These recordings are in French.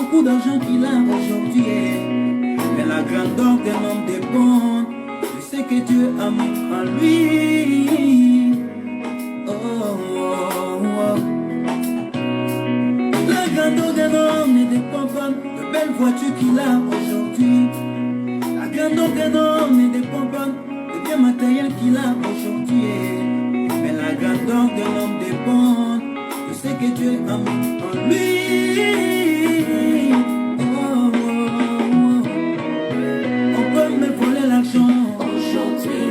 beaucoup d'argent qu'il a aujourd'hui, mais la grandeur d'un homme dépend de ce que Dieu a mis en lui. Oh, oh, oh. La grandeur d'un homme ne dépend pas de belles voitures qu'il a aujourd'hui. La grandeur d'un homme ne dépend pas de bien matériel qu'il a aujourd'hui, mais la grandeur de l'homme dépend de ce que Dieu a mis en lui. Oh, oh, oh. On peut me voler l'argent aujourd'hui,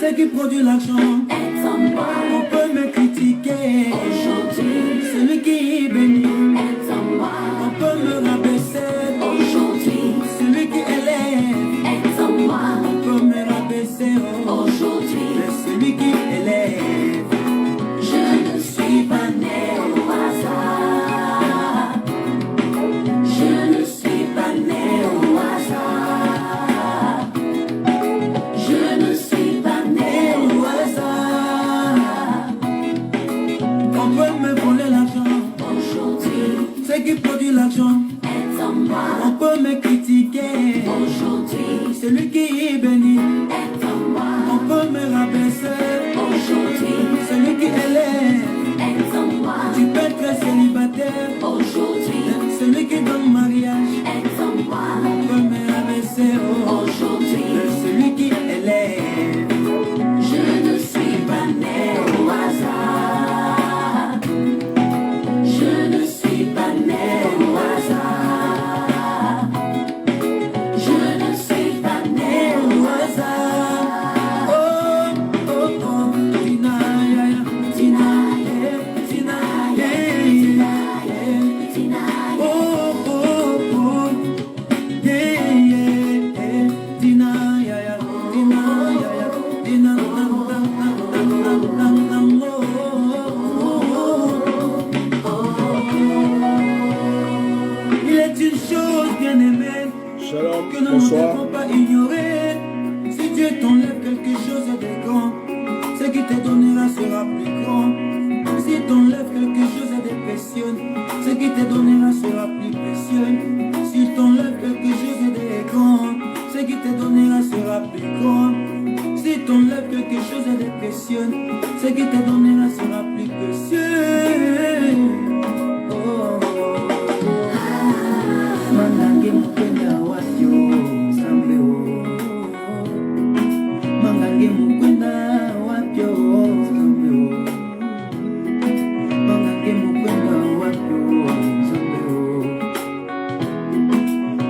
ce qui produit l'argent est en moi. On peut me critiquer aujourd'hui, celui qui bénit est en moi. On peut me rabaisser aujourd'hui, celui qui élève est en moi. On peut me rabaisser aujourd'hui, mais celui qui élève. Je ne suis pas né au hasard. Je ne suis pas né au hasard. Je ne suis pas né au hasard. On peut me voler l'argent aujourd'hui, ce qui produit l'argent est en moi. On peut me critiquer aujourd'hui, celui qui bénit est en moi. On peut me rabaisser aujourd'hui, celui qui élève est en moi. Tu peux être célibataire aujourd'hui, celui qui donne mariage est en moi. On peut me rabaisser aujourd'hui, celui qui élève. Je ne suis pas né au hasard. Je ne suis pas né au hasard. Je ne suis pas né au hasard. Oh, oh, oh, Tina, yeah, Tina, yeah, Tina, yeah, yeah, Tina, oh, oh, oh, yeah, yeah, Tina, yeah, Tina, yeah, Tina, il est une chose bien aimée que nous ne devons pas ignorer. Si Dieu t'enlève quelque chose de grand, ce qui te donnera sera plus grand. Si t'enlève quelque chose de précieux, ce qui te donnera sera plus précieux. Si t'enlève quelque chose de grand, ce qui te donnera sera plus grand. Si t'enlève quelque chose de précieux, ce qui te donnera sera plus précieux. Oh, oh. Mangange mukwenda wapyo Nzambe o. Mangange mukwenda wapyo Nzambe o. Mangange mukwenda wapyo Nzambe o.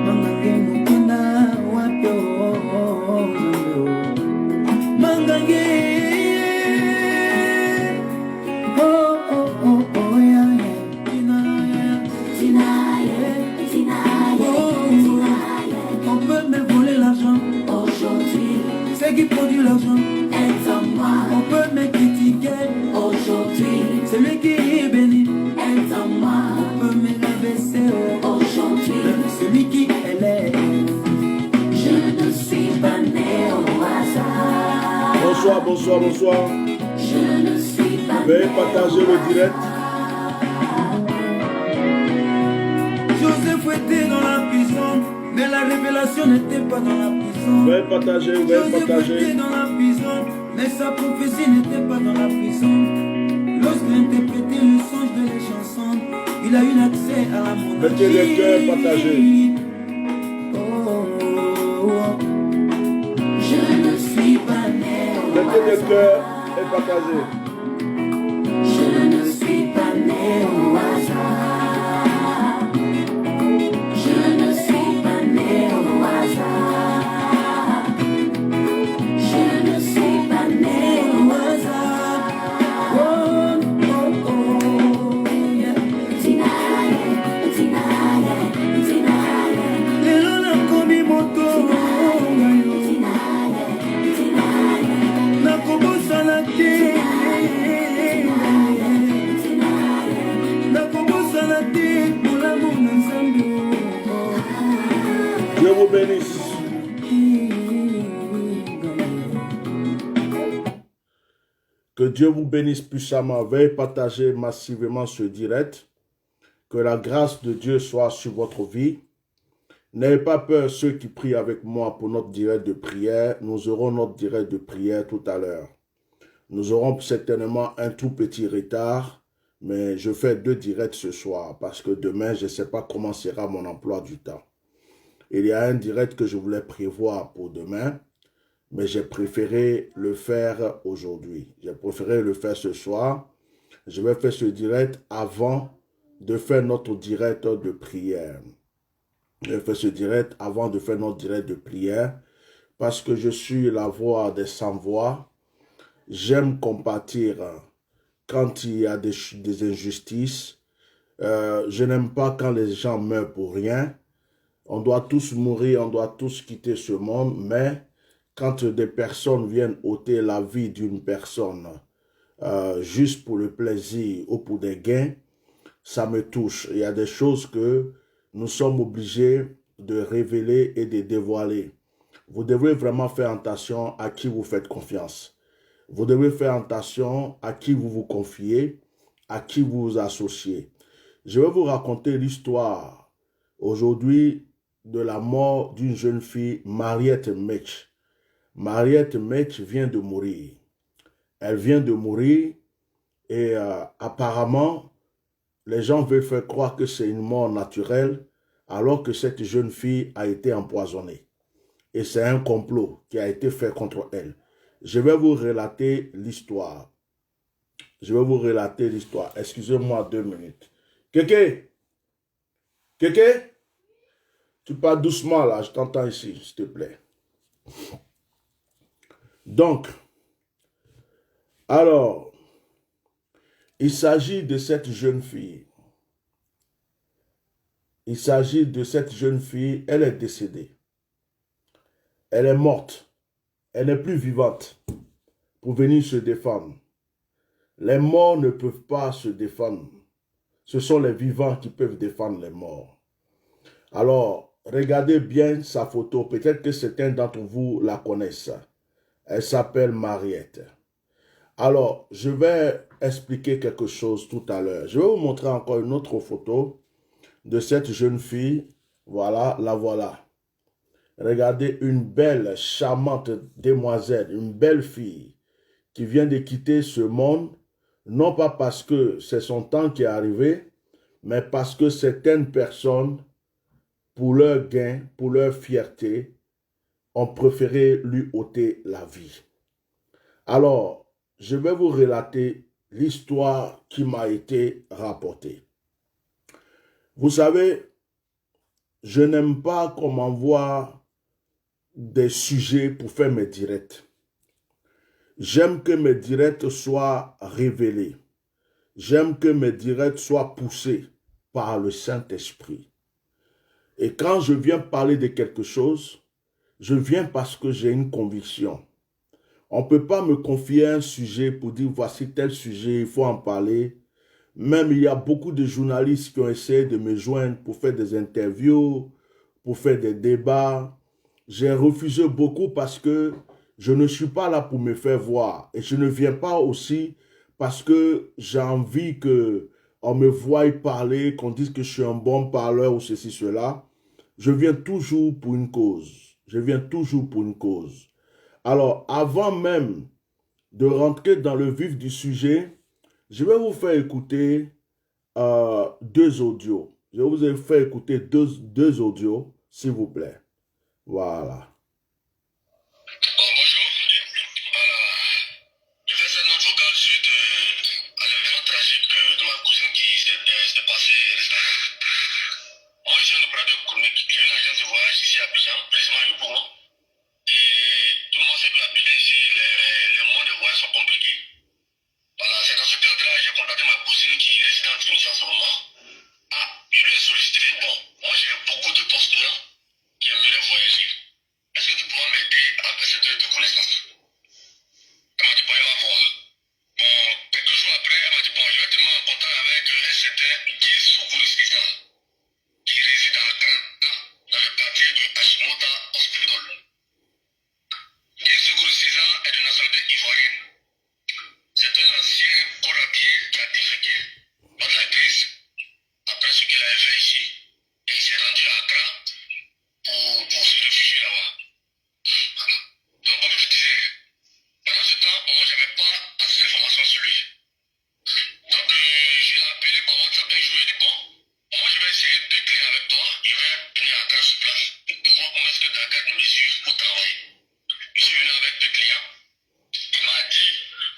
Mangange mukwenda wapyo Nzambe o. Mangange oh oh oh oh yeah yeah. Tina yeah, Tina yeah, Tina yeah, Tina yeah. On peut me voler l'argent aujourd'hui, ce qui produit l'argent est en moi. On peut me critiquer aujourd'hui, celui qui bénit est en moi. On peut me rabaisser aujourd'hui, celui qui élève. Je ne suis pas né au hasard. Bonsoir, bonsoir, bonsoir. Je ne suis pas Veuillez partager le direct. Joseph était dans la prison, mais la révélation n'était pas dans la prison. Veuillez partager, veuillez Joseph partager. était dans la prison, mais sa prophétie n'était pas dans la prison. Lorsqu'il interprétait le songe de les chansons, il a eu l'accès à la monarchie. Mettez les cœurs partagés. Oh, oh, oh. Je ne suis pas né au Mettez les hasard. cœurs et partagez. Je ne suis pas né au hasard. Je ne suis pas né au hasard. Je ne suis pas né au hasard. Oh, oh, oh, yeah. Tina, yeah, Tina, yeah, Tina, yeah. Lelo nakomi moto. Tina, yeah, Tina, yeah. Nakobosana te. Dieu vous bénisse. Que Dieu vous bénisse puissamment. Veuillez partager massivement ce direct. Que la grâce de Dieu soit sur votre vie. N'ayez pas peur, ceux qui prient avec moi pour notre direct de prière. Nous aurons notre direct de prière tout à l'heure. Nous aurons certainement un tout petit retard, mais je fais 2 directs ce soir parce que demain, je ne sais pas comment sera mon emploi du temps. Il y a un direct que je voulais prévoir pour demain, mais j'ai préféré le faire aujourd'hui. J'ai préféré le faire ce soir. Je vais faire ce direct avant de faire notre direct de prière. Je fais ce direct avant de faire notre direct de prière parce que je suis la voix des sans-voix. J'aime compatir quand il y a des injustices. Je n'aime pas quand les gens meurent pour rien. On doit tous mourir, on doit tous quitter ce monde, mais quand des personnes viennent ôter la vie d'une personne juste pour le plaisir ou pour des gains, ça me touche. Il y a des choses que nous sommes obligés de révéler et de dévoiler. Vous devez vraiment faire attention à qui vous faites confiance. Vous devez faire attention à qui vous vous confiez, à qui vous vous associez. Je vais vous raconter l'histoire aujourd'hui de la mort d'une jeune fille, Mariette Metch. Mariette Metch vient de mourir. Elle vient de mourir et apparemment, les gens veulent faire croire que c'est une mort naturelle alors que cette jeune fille a été empoisonnée. Et c'est un complot qui a été fait contre elle. Je vais vous relater l'histoire. Je vais vous relater l'histoire. Excusez-moi 2 minutes. Kéké? Kéké? Tu parles doucement là, je t'entends ici, s'il te plaît. Donc, alors, il s'agit de cette jeune fille. Il s'agit de cette jeune fille, elle est décédée. Elle est morte. Elle n'est plus vivante pour venir se défendre. Les morts ne peuvent pas se défendre. Ce sont les vivants qui peuvent défendre les morts. Alors, regardez bien sa photo. Peut-être que certains d'entre vous la connaissent. Elle s'appelle Mariette. Alors, je vais expliquer quelque chose tout à l'heure. Je vais vous montrer encore une autre photo de cette jeune fille. Voilà, la voilà. Regardez, une belle, charmante demoiselle, une belle fille qui vient de quitter ce monde, non pas parce que c'est son temps qui est arrivé, mais parce que certaines personnes, pour leur gain, pour leur fierté, ont préféré lui ôter la vie. Alors, je vais vous relater l'histoire qui m'a été rapportée. Vous savez, je n'aime pas qu'on m'envoie des sujets pour faire mes directs. J'aime que mes directs soient révélés. J'aime que mes directs soient poussés par le Saint-Esprit. Et quand je viens parler de quelque chose, je viens parce que j'ai une conviction. On ne peut pas me confier un sujet pour dire voici tel sujet, il faut en parler. Même il y a beaucoup de journalistes qui ont essayé de me joindre pour faire des interviews, pour faire des débats. J'ai refusé beaucoup parce que je ne suis pas là pour me faire voir. Et je ne viens pas aussi parce que j'ai envie qu'on me voie parler, qu'on dise que je suis un bon parleur ou ceci, cela. Je viens toujours pour une cause. Je viens toujours pour une cause. Alors, avant même de rentrer dans le vif du sujet, je vais vous faire écouter 2 audios. Je vais vous faire écouter deux audios, s'il vous plaît. Voilà. Bon, bonjour. Voilà. Je fais cette note vocale suite à l'événement tragique de ma cousine qui s'est passé récemment. Moi, je suis un opérateur économique. J'ai une agence de voyage ici à Abidjan, précisément à Yopougon. Et tout le monde sait que l'Abidjan ici, les mois de voyage sont compliqués. Voilà, c'est dans ce cadre-là que j'ai contacté ma cousine qui réside en Tunisie en ce moment. Ah, je lui ai sollicité. Bon, moi j'ai beaucoup de postulants qui aimeraient voyager. Est-ce que tu pourras m'aider à faire cette connaissance? Elle m'a dit, bon, elle va voir. Bon, quelques jours après, elle m'a dit, bon, je vais te mettre en contact avec un certain Guy Soukouris Issa, qui réside à Accra, dans le quartier de Hashimota Hospital. Guy Soukouris Issa est de nationalité ivoirienne. C'est un ancien corps habillé qui a déféqué lors de la crise après ce qui WhatsApp un jour, il dit bon, moi je vais essayer 2 clients avec toi, je vais venir à Dakar sur place pour voir comment est-ce que Dakar me mesure pour travailler. Je suis venu avec 2 clients. Il m'a dit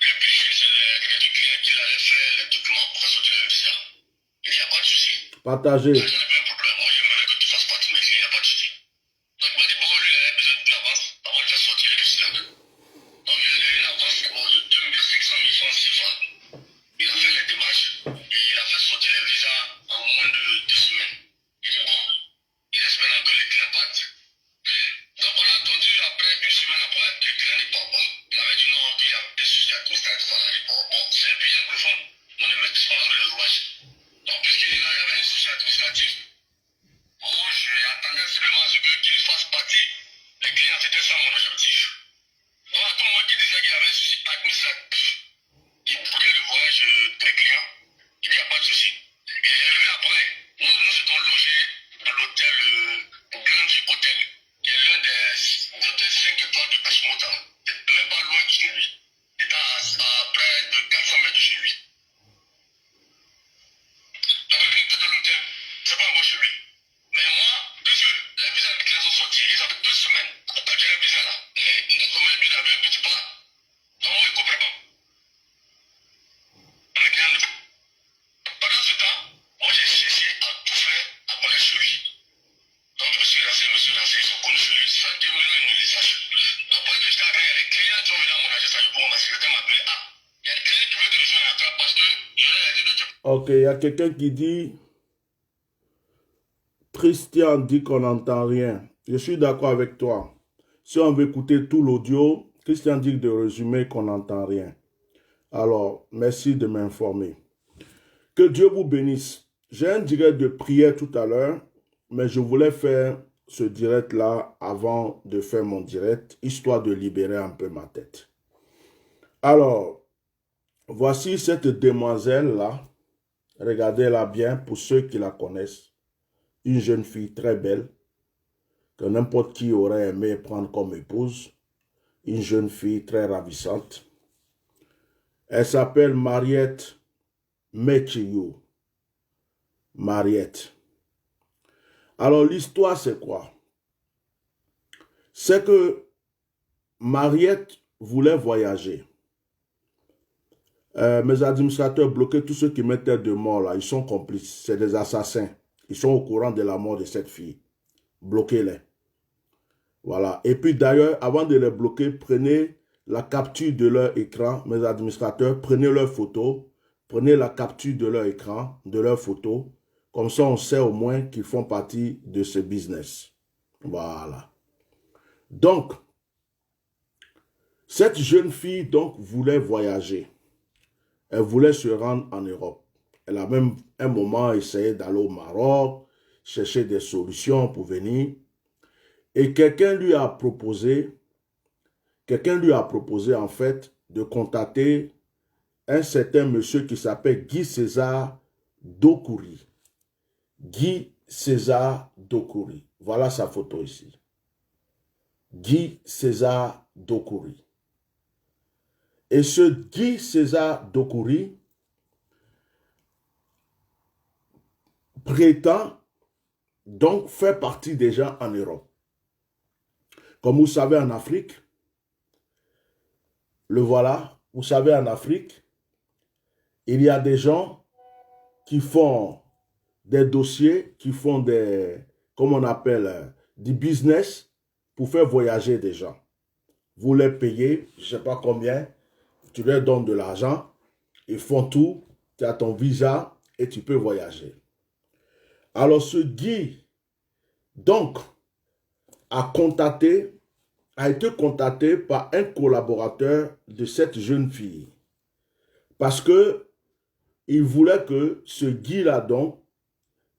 le budget, c'est les 2 clients qu'il allait faire les documents pour faire sortir le visa. Il n'y a pas de souci. Partagez. Là, j'en ai pas un problème. Moi, j'aimerais que tu fasses partie de mes clients, il n'y a pas de souci. Donc, il m'a dit pourquoi lui, il avait besoin d'une avance avant de faire sortir le visa. Donc, il a donné une avance de 2500 000 francs CFA. Il a fait les démarches et il a fait sortir les visas en moins de 2 semaines. Il dit bon, il reste maintenant que les clients partent. Donc on a attendu après, une semaine après, les clients ne partent pas. Il avait dit non, qu'il y a des sujets administratifs. On a dit bon, c'est un pays anglophone, on ne maîtrise pas les rouages. Donc puisqu'il dit là, il y avait un sujet administratif, moi j'attendais simplement à ce qu'il fasse partie. Les clients, c'était ça mon objectif. Donc à tout le monde qui disait qu'il y avait un sujet administratif, qui brouillait le voyage des clients, il n'y a pas de souci. Et après, nous étions logés dans l'hôtel Grand Vue Hotel, qui est l'un des hôtels 5 étoiles de Hashimota. Même pas loin de chez lui. C'était à près de 400 mètres de chez lui. Donc, lui, dans l'hôtel, c'est pas moi chez lui. Mais moi, puisque les visas des clients sont sortis, ils avaient 2 semaines pour capturer un visa là. Et nous, quand même, il avait un petit pas. Donc, moi, il ne comprenait pas. Pendant ce temps, moi j'ai cherché à tout faire à connaître chez lui. Donc je me suis lancé, ils sont connus chez lui sans que lui ne les sache. Donc parce que j'étais avec les clients qui ont venu dans mon agence à Yopon, ma secrétaire m'a appelé. Ah, il y a des clients qui veulent te rejoindre à toi parce que je leur ai dit de te. Ok, il y a quelqu'un qui dit, Christian dit qu'on n'entend rien. Je suis d'accord avec toi. Si on veut écouter tout l'audio, Christian dit de résumer qu'on n'entend rien. Alors, merci de m'informer. Que Dieu vous bénisse. J'ai un direct de prière tout à l'heure, mais je voulais faire ce direct-là avant de faire mon direct, histoire de libérer un peu ma tête. Alors, voici cette demoiselle-là. Regardez-la bien pour ceux qui la connaissent. Une jeune fille très belle, que n'importe qui aurait aimé prendre comme épouse. Une jeune fille très ravissante. Elle s'appelle Mariette Mechiou. Mariette. Alors l'histoire c'est quoi? C'est que Mariette voulait voyager. Mes administrateurs bloquaient tous ceux qui mettaient de mort là. Ils sont complices. C'est des assassins. Ils sont au courant de la mort de cette fille. Bloquez-les. Voilà. Et puis d'ailleurs, avant de les bloquer, prenez la capture de leur écran. Mes administrateurs, prenez leurs photos. Prenez la capture de leur écran, de leurs photos. Comme ça, on sait au moins qu'ils font partie de ce business. Voilà. Donc, cette jeune fille donc voulait voyager. Elle voulait se rendre en Europe. Elle a même un moment essayé d'aller au Maroc, chercher des solutions pour venir. Et quelqu'un lui a proposé en fait de contacter un certain monsieur qui s'appelle Guy César Dokuri. Guy César Dokuri. Voilà sa photo ici. Guy César Dokuri. Et ce Guy César Dokuri prétend donc faire partie des gens en Europe. Comme vous savez en Afrique, le voilà, vous savez en Afrique, il y a des gens qui font des dossiers, qui font des, comme on appelle, du business pour faire voyager des gens. Vous les payez, je ne sais pas combien, tu leur donnes de l'argent, ils font tout, tu as ton visa et tu peux voyager. Alors ce Guy, donc, a été contacté par un collaborateur de cette jeune fille. Parce que il voulait que ce Guy-là, donc,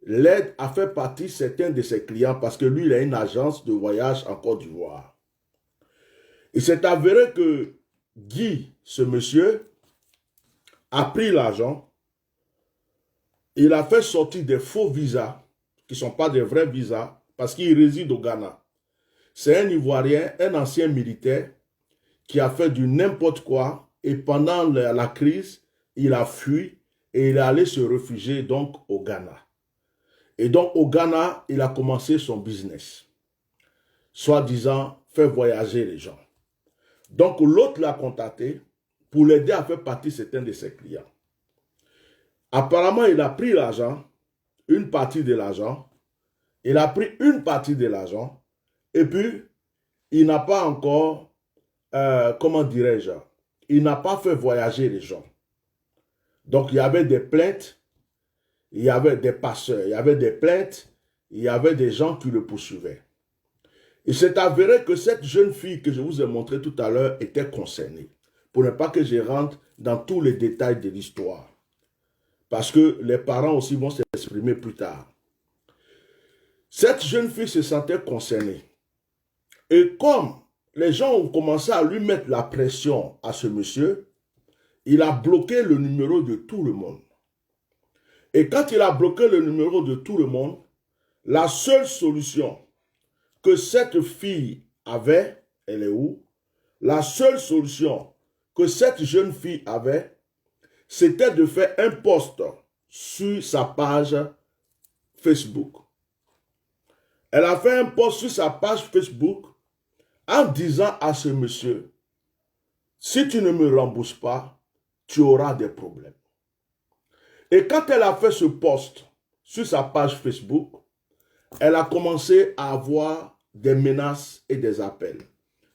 l'aide à faire partie certains de ses clients parce que lui, il a une agence de voyage en Côte d'Ivoire. Il s'est avéré que Guy, ce monsieur, a pris l'argent. Il a fait sortir des faux visas, qui ne sont pas des vrais visas, parce qu'il réside au Ghana. C'est un Ivoirien, un ancien militaire, qui a fait du n'importe quoi, et pendant la crise, il a fui, et il est allé se réfugier donc au Ghana. Et donc au Ghana, il a commencé son business, soi-disant faire voyager les gens. Donc l'autre l'a contacté pour l'aider à faire partie de certains de ses clients. Apparemment, il a pris l'argent, une partie de l'argent, il a pris une partie de l'argent, et puis il n'a pas encore, comment dirais-je, il n'a pas fait voyager les gens. Donc il y avait des plaintes, il y avait des passeurs, il y avait des plaintes, il y avait des gens qui le poursuivaient. Il s'est avéré que cette jeune fille que je vous ai montrée tout à l'heure était concernée. Pour ne pas que je rentre dans tous les détails de l'histoire. Parce que les parents aussi vont s'exprimer plus tard. Cette jeune fille se sentait concernée. Et comme les gens ont commencé à lui mettre la pression à ce monsieur, il a bloqué le numéro de tout le monde. Et quand il a bloqué le numéro de tout le monde, la seule solution que cette fille avait, elle est où? La seule solution que cette jeune fille avait, c'était de faire un post sur sa page Facebook. Elle a fait un post sur sa page Facebook en disant à ce monsieur, si tu ne me rembourses pas, tu auras des problèmes. Et quand elle a fait ce post sur sa page Facebook, elle a commencé à avoir des menaces et des appels.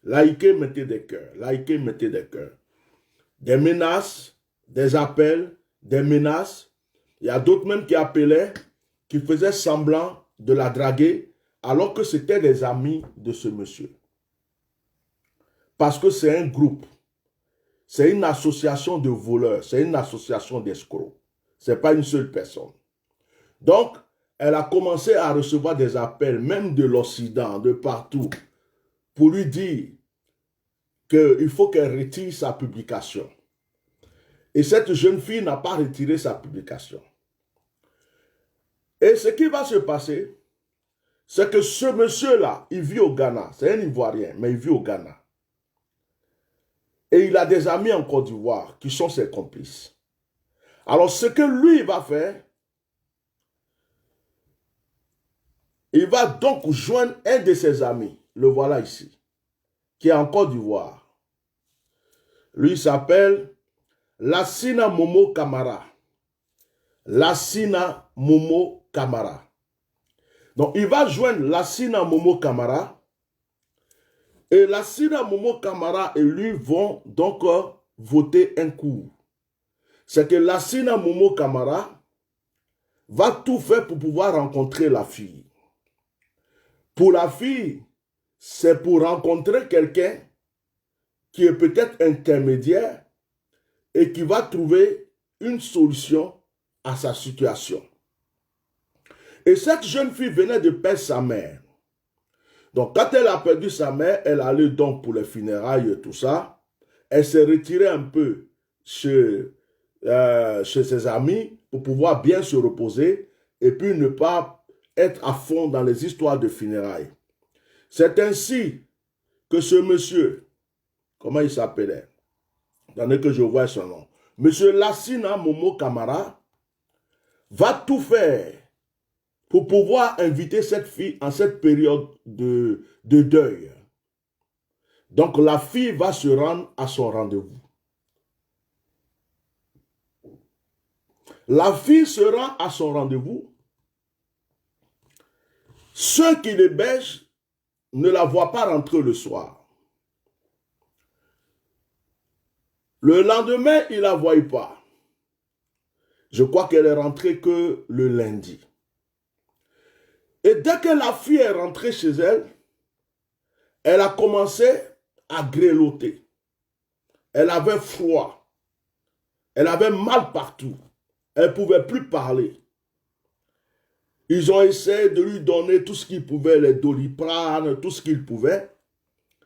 Likez, mettez des cœurs. Likez, mettez des cœurs. Des menaces, des appels, des menaces. Il y a d'autres même qui appelaient, qui faisaient semblant de la draguer, alors que c'était des amis de ce monsieur. Parce que c'est un groupe. C'est une association de voleurs. C'est une association d'escrocs. Ce n'est pas une seule personne. Donc, elle a commencé à recevoir des appels, même de l'Occident, de partout, pour lui dire qu'il faut qu'elle retire sa publication. Et cette jeune fille n'a pas retiré sa publication. Et ce qui va se passer, c'est que ce monsieur-là, il vit au Ghana. C'est un Ivoirien, mais il vit au Ghana. Et il a des amis en Côte d'Ivoire qui sont ses complices. Alors, ce que lui va faire, il va donc joindre un de ses amis, le voilà ici, qui est en Côte d'Ivoire. Lui s'appelle Lassina Momo Kamara. Lassina Momo Kamara. Donc, il va joindre Lassina Momo Kamara. Et Lassina Momo Kamara et lui vont donc voter un coup. C'est que Lassina Momo Kamara va tout faire pour pouvoir rencontrer la fille. Pour la fille, c'est pour rencontrer quelqu'un qui est peut-être intermédiaire et qui va trouver une solution à sa situation. Et cette jeune fille venait de perdre sa mère. Donc, quand elle a perdu sa mère, elle allait donc pour les funérailles et tout ça. Elle s'est retirée un peu chez ses amis pour pouvoir bien se reposer et puis ne pas être à fond dans les histoires de funérailles. C'est ainsi que ce monsieur, comment il s'appelait? Attendez que je vois son nom. Monsieur Lassina Momo Kamara va tout faire pour pouvoir inviter cette fille en cette période de deuil. Donc la fille va se rendre à son rendez-vous. La fille se rend à son rendez-vous. Ceux qui l'hébergent ne la voient pas rentrer le soir. Le lendemain, ils ne la voient pas. Je crois qu'elle est rentrée que le lundi. Et dès que la fille est rentrée chez elle, elle a commencé à grelotter. Elle avait froid. Elle avait mal partout. Elle ne pouvait plus parler. Ils ont essayé de lui donner tout ce qu'ils pouvaient, les Doliprane, tout ce qu'ils pouvaient.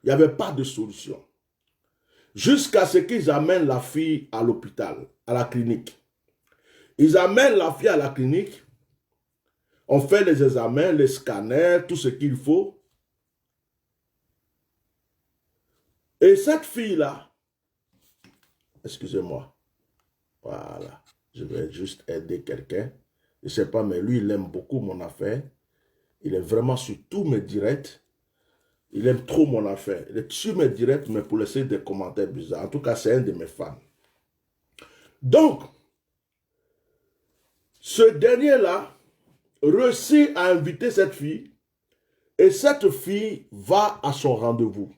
Il n'y avait pas de solution. Jusqu'à ce qu'ils amènent la fille à l'hôpital, à la clinique. Ils amènent la fille à la clinique. On fait les examens, les scanners, tout ce qu'il faut. Et cette fille-là, excusez-moi, voilà. Je vais juste aider quelqu'un. Je ne sais pas, mais lui, il aime beaucoup mon affaire. Il est vraiment sur tous mes directs. Il aime trop mon affaire. Il est sur mes directs, mais pour laisser des commentaires bizarres. En tout cas, c'est un de mes fans. Donc, ce dernier-là réussit à inviter cette fille. Et cette fille va à son rendez-vous.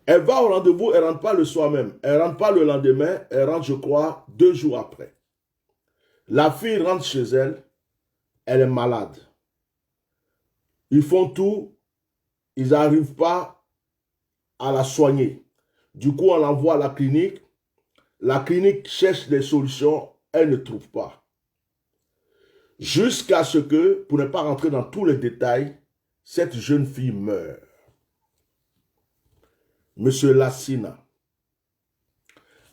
Elle va au rendez-vous, elle ne rentre pas le soir même. Elle ne rentre pas le lendemain, elle rentre, je crois, 2 jours après. La fille rentre chez elle, elle est malade. Ils font tout, ils n'arrivent pas à la soigner. Du coup, on l'envoie à la clinique. La clinique cherche des solutions, elle ne trouve pas. Jusqu'à ce que, pour ne pas rentrer dans tous les détails, cette jeune fille meurt. Monsieur Lassina.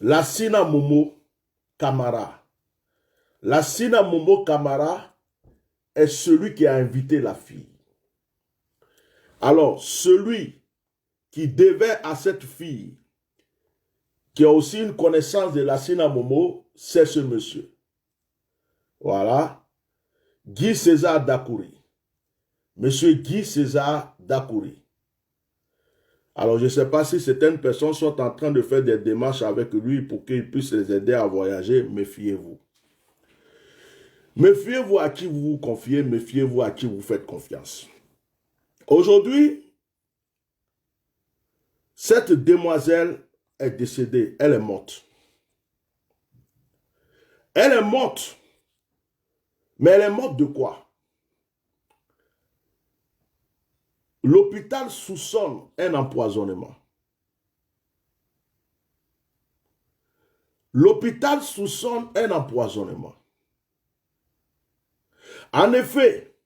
Lassina Momo Kamara. Lassina Momo Kamara est celui qui a invité la fille. Alors, celui qui devait à cette fille, qui a aussi une connaissance de Lassina Momo, c'est ce monsieur. Voilà. Guy César Dakouri. Monsieur Guy César Dakouri. Alors, je ne sais pas si certaines personnes sont en train de faire des démarches avec lui pour qu'il puisse les aider à voyager. Méfiez-vous. Méfiez-vous à qui vous vous confiez, méfiez-vous à qui vous faites confiance. Aujourd'hui, cette demoiselle est décédée, elle est morte. Elle est morte. Mais elle est morte de quoi? L'hôpital soupçonne un empoisonnement. L'hôpital soupçonne un empoisonnement. En effet,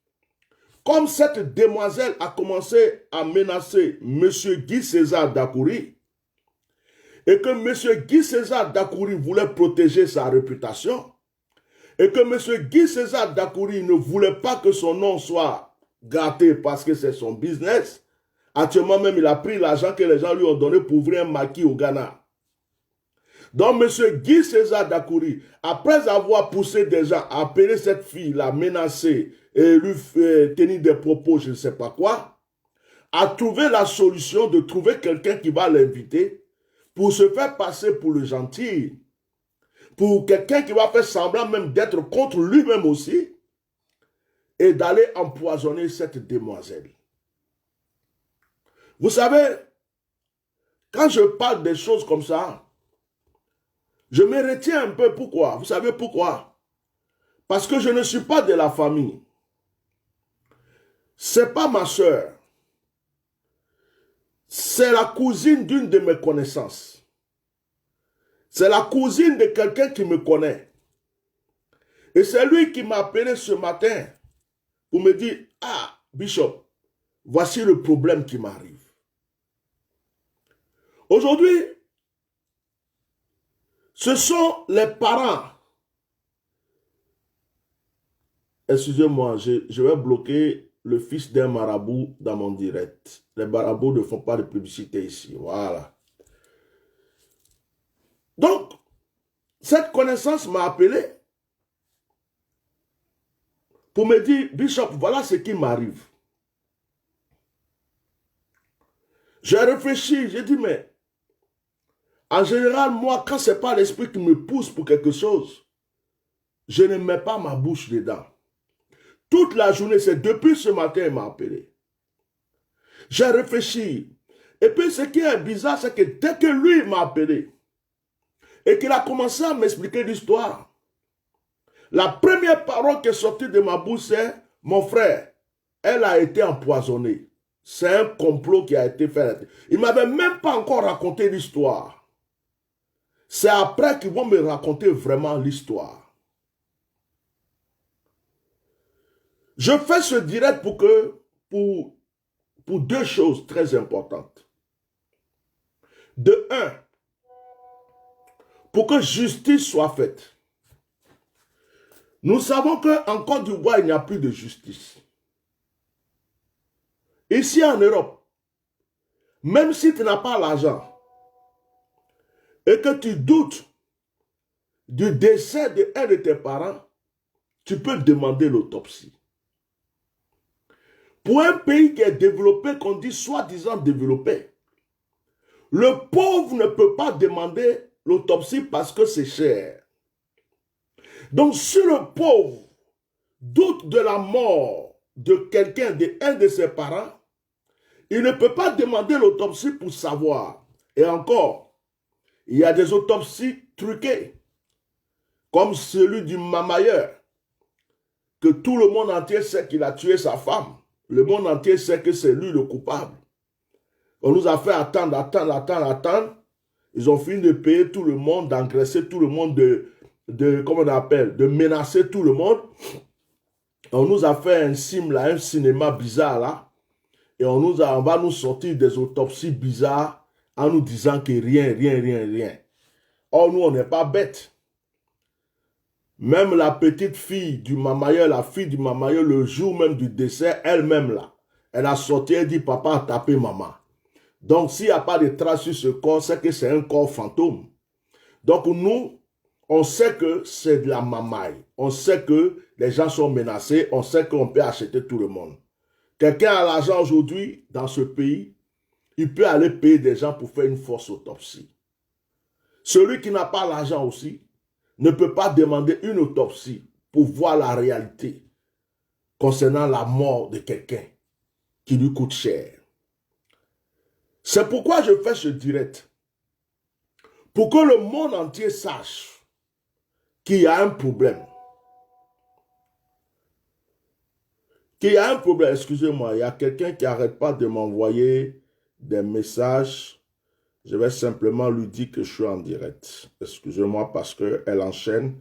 comme cette demoiselle a commencé à menacer M. Guy César Dakouri, et que M. Guy César Dakouri voulait protéger sa réputation, et que M. Guy César Dakouri ne voulait pas que son nom soit gâté parce que c'est son business, actuellement même il a pris l'argent que les gens lui ont donné pour ouvrir un maquis au Ghana. Donc M. Guy César Dakouri, après avoir poussé des gens à appeler cette fille, la menacer et lui tenir des propos, je ne sais pas quoi, a trouvé la solution de trouver quelqu'un qui va l'inviter pour se faire passer pour le gentil, pour quelqu'un qui va faire semblant même d'être contre lui-même aussi, et d'aller empoisonner cette demoiselle. Vous savez, quand je parle des choses comme ça, je me retiens un peu. Pourquoi? Vous savez pourquoi? Parce que je ne suis pas de la famille. C'est pas ma soeur. C'est la cousine d'une de mes connaissances. C'est la cousine de quelqu'un qui me connaît. Et c'est lui qui m'a appelé ce matin pour me dire, ah, Bishop, voici le problème qui m'arrive. Aujourd'hui, ce sont les parents. Excusez-moi, je vais bloquer le fils d'un marabout dans mon direct. Les marabouts ne font pas de publicité ici. Voilà. Donc, cette connaissance m'a appelé pour me dire, Bishop, voilà ce qui m'arrive. J'ai réfléchi, j'ai dit, mais en général, moi, quand ce n'est pas l'esprit qui me pousse pour quelque chose, je ne mets pas ma bouche dedans. Toute la journée, c'est depuis ce matin, il m'a appelé. J'ai réfléchi. Et puis, ce qui est bizarre, c'est que dès que lui m'a appelé, et qu'il a commencé à m'expliquer l'histoire, la première parole qui est sortie de ma bouche, c'est « Mon frère, elle a été empoisonnée. C'est un complot qui a été fait. » Il ne m'avait même pas encore raconté l'histoire. C'est après qu'ils vont me raconter vraiment l'histoire. Je fais ce direct pour deux choses très importantes. De un, pour que justice soit faite. Nous savons qu'en Côte d'Ivoire, il n'y a plus de justice. Ici en Europe, même si tu n'as pas l'argent et que tu doutes du décès de un de tes parents, tu peux demander l'autopsie. Pour un pays qui est développé, qu'on dit soi-disant développé, le pauvre ne peut pas demander l'autopsie parce que c'est cher. Donc si le pauvre doute de la mort de quelqu'un, de un de ses parents, il ne peut pas demander l'autopsie pour savoir. Et encore, il y a des autopsies truquées, comme celui du mamailleur, que tout le monde entier sait qu'il a tué sa femme. Le monde entier sait que c'est lui le coupable. On nous a fait attendre. Ils ont fini de payer tout le monde, d'engraisser tout le monde, comment on appelle, de menacer tout le monde. On nous a fait un cinéma bizarre là. Et on va nous sortir des autopsies bizarres en nous disant que rien. Or, nous, on n'est pas bêtes. Même la petite fille du mamailleur, la fille du mamailleur, le jour même du décès, elle-même là, elle a sorti, elle dit, papa a tapé maman. Donc, s'il n'y a pas de traces sur ce corps, c'est que c'est un corps fantôme. Donc, nous, on sait que c'est de la mamaille. On sait que les gens sont menacés. On sait qu'on peut acheter tout le monde. Quelqu'un a l'argent aujourd'hui dans ce pays, il peut aller payer des gens pour faire une fausse autopsie. Celui qui n'a pas l'argent aussi ne peut pas demander une autopsie pour voir la réalité concernant la mort de quelqu'un qui lui coûte cher. C'est pourquoi je fais ce direct. Pour que le monde entier sache qu'il y a un problème. Qu'il y a un problème, excusez-moi, il y a quelqu'un qui n'arrête pas de m'envoyer des messages. Je vais simplement lui dire que je suis en direct. Excusez-moi parce qu'elle enchaîne.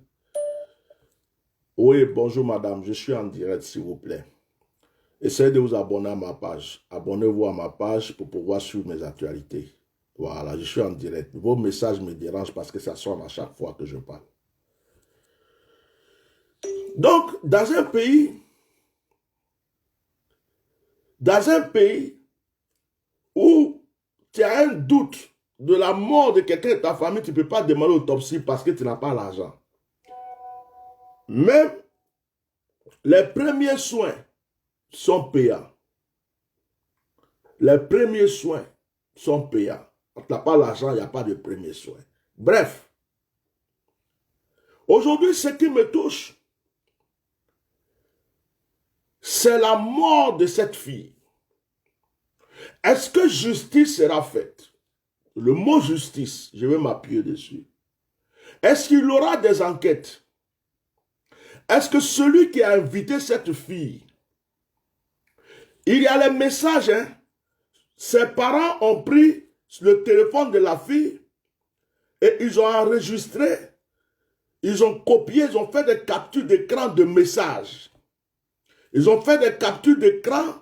Oui, bonjour madame, je suis en direct s'il vous plaît. Essayez de vous abonner à ma page. Abonnez-vous à ma page pour pouvoir suivre mes actualités. Voilà, je suis en direct. Vos messages me dérangent parce que ça sonne à chaque fois que je parle. Donc, dans un pays où tu as un doute de la mort de quelqu'un de ta famille, tu ne peux pas demander l'autopsie parce que tu n'as pas l'argent. Même les premiers soins sont payants. Les premiers soins sont payants. Quand tu n'as pas l'argent, il n'y a pas de premiers soins. Bref, aujourd'hui, ce qui me touche, c'est la mort de cette fille. Est-ce que justice sera faite? Le mot justice, je vais m'appuyer dessus. Est-ce qu'il y aura des enquêtes? Est-ce que celui qui a invité cette fille, il y a les messages, hein? Ses parents ont pris le téléphone de la fille et ils ont enregistré, ils ont copié, ils ont fait des captures d'écran de messages. Ils ont fait des captures d'écran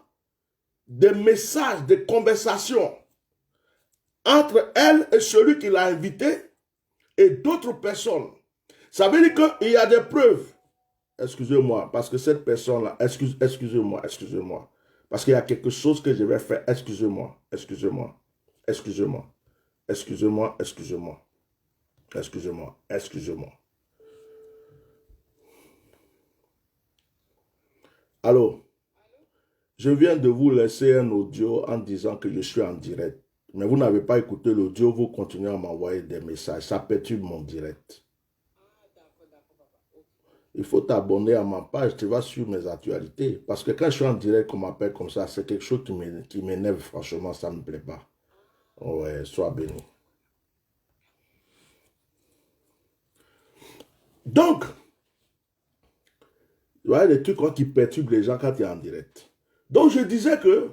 des messages, des conversations entre elle et celui qui l'a invité et d'autres personnes. Ça veut dire qu'il y a des preuves. Excusez-moi, parce que cette personne-là, excusez-moi, parce qu'il y a quelque chose que je vais faire. Excusez-moi. Allô? Je viens de vous laisser un audio en disant que je suis en direct. Mais vous n'avez pas écouté l'audio, vous continuez à m'envoyer des messages. Ça perturbe mon direct. Il faut t'abonner à ma page, tu vas suivre mes actualités. Parce que quand je suis en direct, qu'on m'appelle comme ça, c'est quelque chose qui m'énerve, franchement, ça ne me plaît pas. Ouais, sois béni. Donc, il y a des trucs qui perturbent les gens quand tu es en direct. Donc, je disais que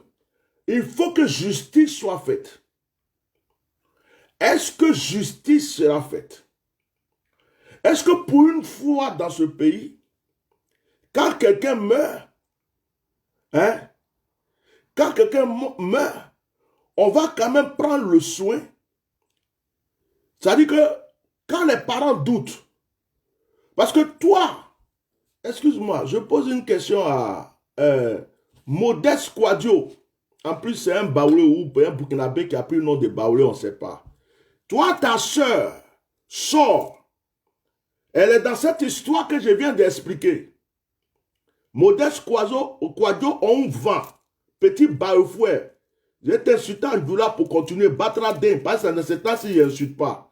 il faut que justice soit faite. Est-ce que justice sera faite? Est-ce que pour une fois dans ce pays, quand quelqu'un meurt, on va quand même prendre le soin. C'est-à-dire que quand les parents doutent, parce que toi, excuse-moi, je pose une question à Modeste Quadio. En plus, c'est un Baoulé ou un Burkinabé qui a pris le nom de Baoulé, on ne sait pas. Toi, ta soeur sort Elle est dans cette histoire que je viens d'expliquer. Modeste Kouadio, on vend. Petit baoufouet. Je t'insulte en doula pour continuer. Battre la dinde. Parce que dans ce temps, si je n'insulte pas.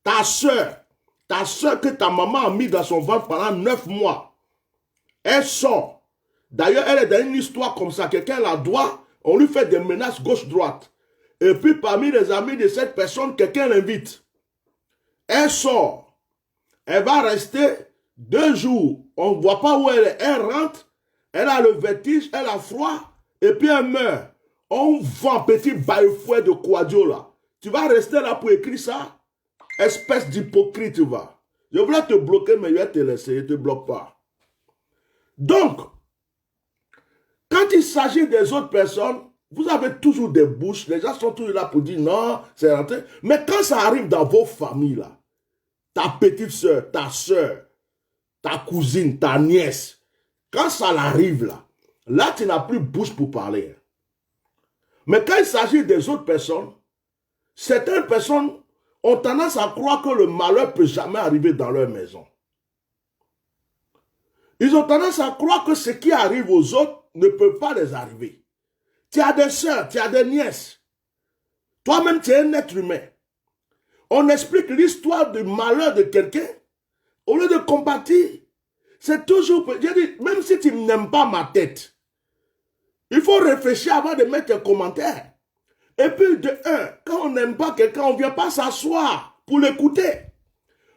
Ta soeur que ta maman a mis dans son ventre pendant 9 mois. Elle sort. D'ailleurs, elle est dans une histoire comme ça. Quelqu'un la doit. On lui fait des menaces gauche-droite. Et puis, parmi les amis de cette personne, quelqu'un l'invite. Elle sort. Elle va rester 2 jours. On ne voit pas où elle est. Elle rentre. Elle a le vertige. Elle a froid. Et puis, elle meurt. On vend petit baillefouet de Kouadio là. Tu vas rester là pour écrire ça? Espèce d'hypocrite, tu vas. Je voulais te bloquer, mais je vais te laisser. Je ne te bloque pas. Donc, quand il s'agit des autres personnes, vous avez toujours des bouches. Les gens sont toujours là pour dire non, c'est rentré. Mais quand ça arrive dans vos familles, là, ta petite soeur, ta cousine, ta nièce, quand ça arrive là, tu n'as plus bouche pour parler. Mais quand il s'agit des autres personnes, certaines personnes ont tendance à croire que le malheur ne peut jamais arriver dans leur maison. Ils ont tendance à croire que ce qui arrive aux autres ne peut pas les arriver. Tu as des soeurs, tu as des nièces. Toi-même, tu es un être humain. On explique l'histoire du malheur de quelqu'un. Au lieu de compatir, c'est toujours... Je dis, même si tu n'aimes pas ma tête, il faut réfléchir avant de mettre un commentaire. Et puis, de un, quand on n'aime pas quelqu'un, on ne vient pas s'asseoir pour l'écouter.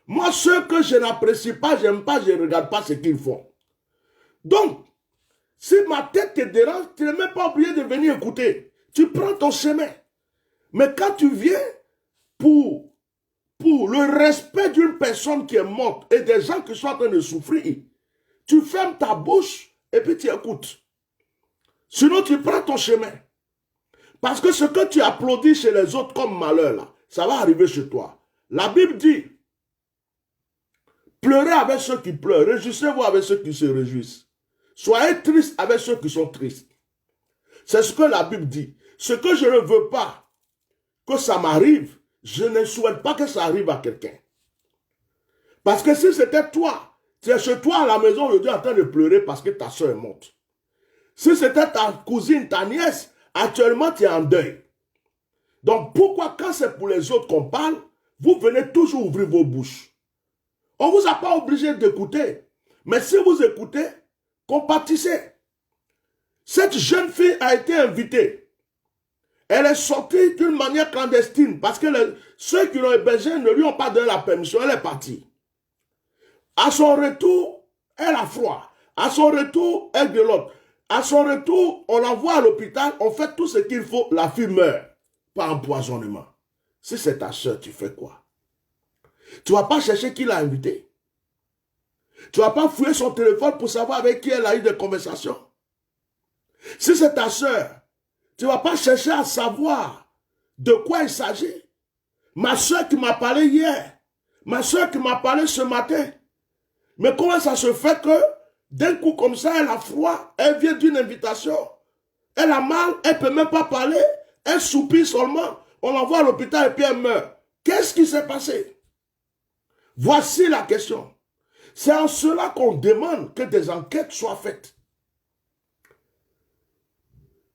Moi, ceux que je n'apprécie pas, je n'aime pas, je ne regarde pas ce qu'ils font. Donc, si ma tête te dérange, tu n'es même pas obligé de venir écouter. Tu prends ton chemin. Mais quand tu viens pour le respect d'une personne qui est morte et des gens qui sont en train de souffrir, tu fermes ta bouche et puis tu écoutes. Sinon, tu prends ton chemin. Parce que ce que tu applaudis chez les autres comme malheur, là, ça va arriver chez toi. La Bible dit, pleurez avec ceux qui pleurent, réjouissez-vous avec ceux qui se réjouissent. Soyez tristes avec ceux qui sont tristes. C'est ce que la Bible dit. Ce que je ne veux pas que ça m'arrive, je ne souhaite pas que ça arrive à quelqu'un. Parce que si c'était toi, tu es chez toi à la maison aujourd'hui en train de pleurer parce que ta soeur est morte. Si c'était ta cousine, ta nièce, actuellement tu es en deuil. Donc pourquoi quand c'est pour les autres qu'on parle, vous venez toujours ouvrir vos bouches? On ne vous a pas obligé d'écouter. Mais si vous écoutez, compatissez. Cette jeune fille a été invitée. Elle est sortie d'une manière clandestine parce que ceux qui l'ont hébergée ne lui ont pas donné la permission. Elle est partie. À son retour, elle a froid. À son retour, elle grelotte. À son retour, on l'envoie à l'hôpital, on fait tout ce qu'il faut, la fille meurt par empoisonnement. Si c'est ta soeur, tu fais quoi? Tu ne vas pas chercher qui l'a invité. Tu ne vas pas fouiller son téléphone pour savoir avec qui elle a eu des conversations. Si c'est ta soeur, tu ne vas pas chercher à savoir de quoi il s'agit. Ma soeur qui m'a parlé hier, ma soeur qui m'a parlé ce matin. Mais comment ça se fait que d'un coup comme ça, elle a froid, elle vient d'une invitation, elle a mal, elle ne peut même pas parler, elle soupire seulement, on l'envoie à l'hôpital et puis elle meurt. Qu'est-ce qui s'est passé? Voici la question. C'est en cela qu'on demande que des enquêtes soient faites.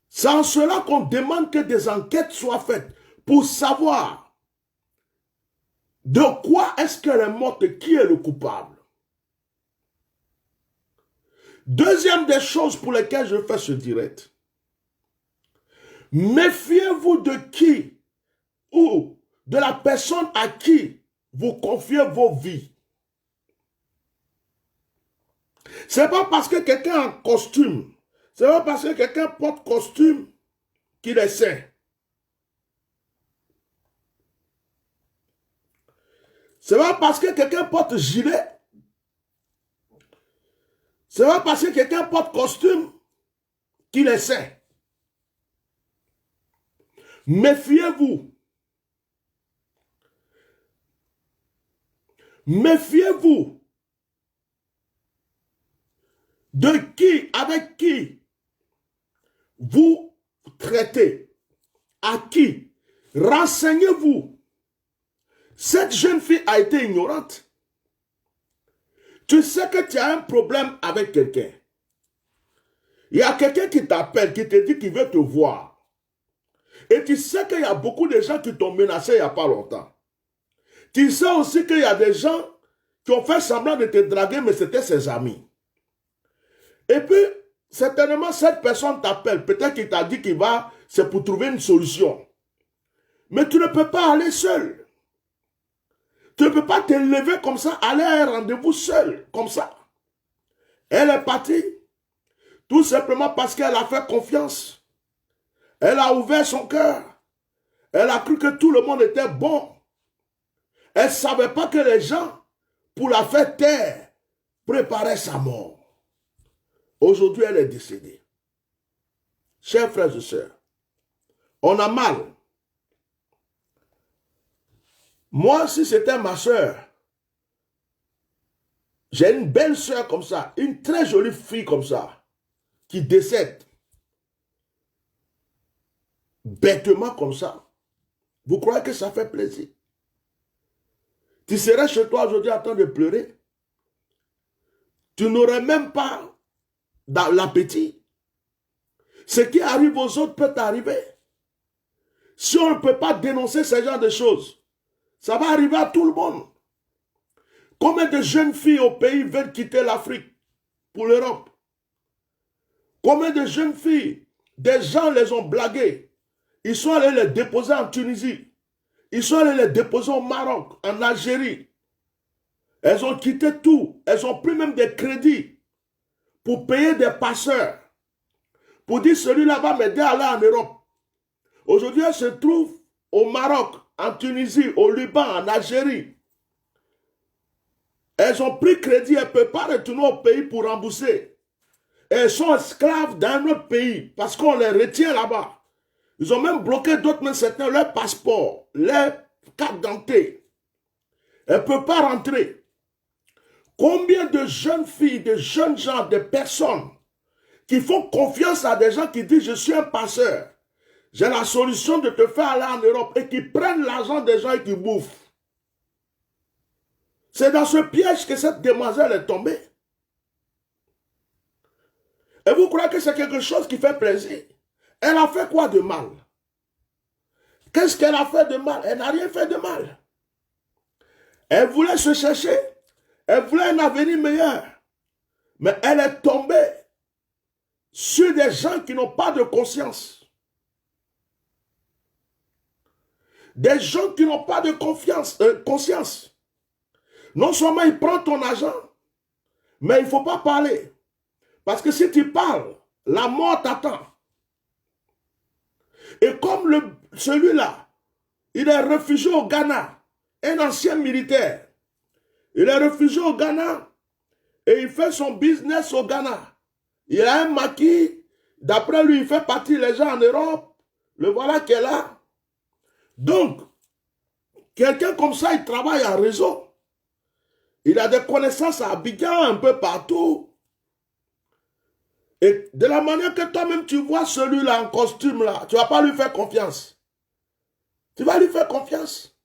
C'est en cela qu'on demande que des enquêtes soient faites pour savoir de quoi est-ce qu'elle est morte et qui est le coupable. Deuxième des choses pour lesquelles je fais ce direct. Méfiez-vous de qui ou de la personne à qui vous confiez vos vies. C'est pas parce que quelqu'un a un costume, c'est pas parce que quelqu'un porte costume qu'il est saint. C'est pas parce que quelqu'un porte gilet, c'est pas parce que quelqu'un porte costume qu'il est saint. Méfiez-vous. Méfiez-vous de qui, avec qui vous traitez, à qui. Renseignez-vous. Cette jeune fille a été ignorante. Tu sais que tu as un problème avec quelqu'un. Il y a quelqu'un qui t'appelle, qui te dit qu'il veut te voir. Et tu sais qu'il y a beaucoup de gens qui t'ont menacé il n'y a pas longtemps. Tu sais aussi qu'il y a des gens qui ont fait semblant de te draguer, mais c'était ses amis. Et puis, certainement, cette personne t'appelle. Peut-être qu'il t'a dit qu'il va, c'est pour trouver une solution. Mais tu ne peux pas aller seul. Tu ne peux pas te lever comme ça, aller à un rendez-vous seul, comme ça. Elle est partie, tout simplement parce qu'elle a fait confiance. Elle a ouvert son cœur. Elle a cru que tout le monde était bon. Elle ne savait pas que les gens, pour la faire taire, préparaient sa mort. Aujourd'hui, elle est décédée. Chers frères et sœurs, on a mal. Moi, si c'était ma sœur, j'ai une belle sœur comme ça, une très jolie fille comme ça, qui décède bêtement comme ça. Vous croyez que ça fait plaisir? Tu serais chez toi aujourd'hui en train de pleurer. Tu n'aurais même pas l'appétit. Ce qui arrive aux autres peut t'arriver. Si on ne peut pas dénoncer ce genre de choses, ça va arriver à tout le monde. Combien de jeunes filles au pays veulent quitter l'Afrique pour l'Europe? Combien de jeunes filles, des gens les ont blaguées. Ils sont allés les déposer en Tunisie. Ils sont allés les déposer au Maroc, en Algérie. Elles ont quitté tout. Elles ont pris même des crédits pour payer des passeurs. Pour dire celui-là va m'aider à aller en Europe. Aujourd'hui, elles se trouvent au Maroc, en Tunisie, au Liban, en Algérie. Elles ont pris crédit, elles ne peuvent pas retourner au pays pour rembourser. Elles sont esclaves d'un autre pays parce qu'on les retient là-bas. Ils ont même bloqué d'autres, mais certains, leur passeport, leur carte d'identité. Elles ne peuvent pas rentrer. Combien de jeunes filles, de jeunes gens, de personnes qui font confiance à des gens qui disent « je suis un passeur, j'ai la solution de te faire aller en Europe » et qui prennent l'argent des gens et qui bouffent. C'est dans ce piège que cette demoiselle est tombée. Et vous croyez que c'est quelque chose qui fait plaisir? Elle a fait quoi de mal? Qu'est-ce qu'elle a fait de mal? Elle n'a rien fait de mal. Elle voulait se chercher. Elle voulait un avenir meilleur. Mais elle est tombée sur des gens qui n'ont pas de conscience. Des gens qui n'ont pas de conscience. Non seulement il prend ton argent, mais il ne faut pas parler. Parce que si tu parles, la mort t'attend. Et comme celui-là, il est réfugié au Ghana, un ancien militaire. Il est réfugié au Ghana et il fait son business au Ghana. Il a un maquis, d'après lui, il fait partir les gens en Europe. Le voilà qui est là. Donc, quelqu'un comme ça, il travaille en réseau. Il a des connaissances à Abidjan, un peu partout. Et de la manière que toi-même tu vois celui-là en costume là, tu ne vas pas lui faire confiance. Tu vas lui faire confiance.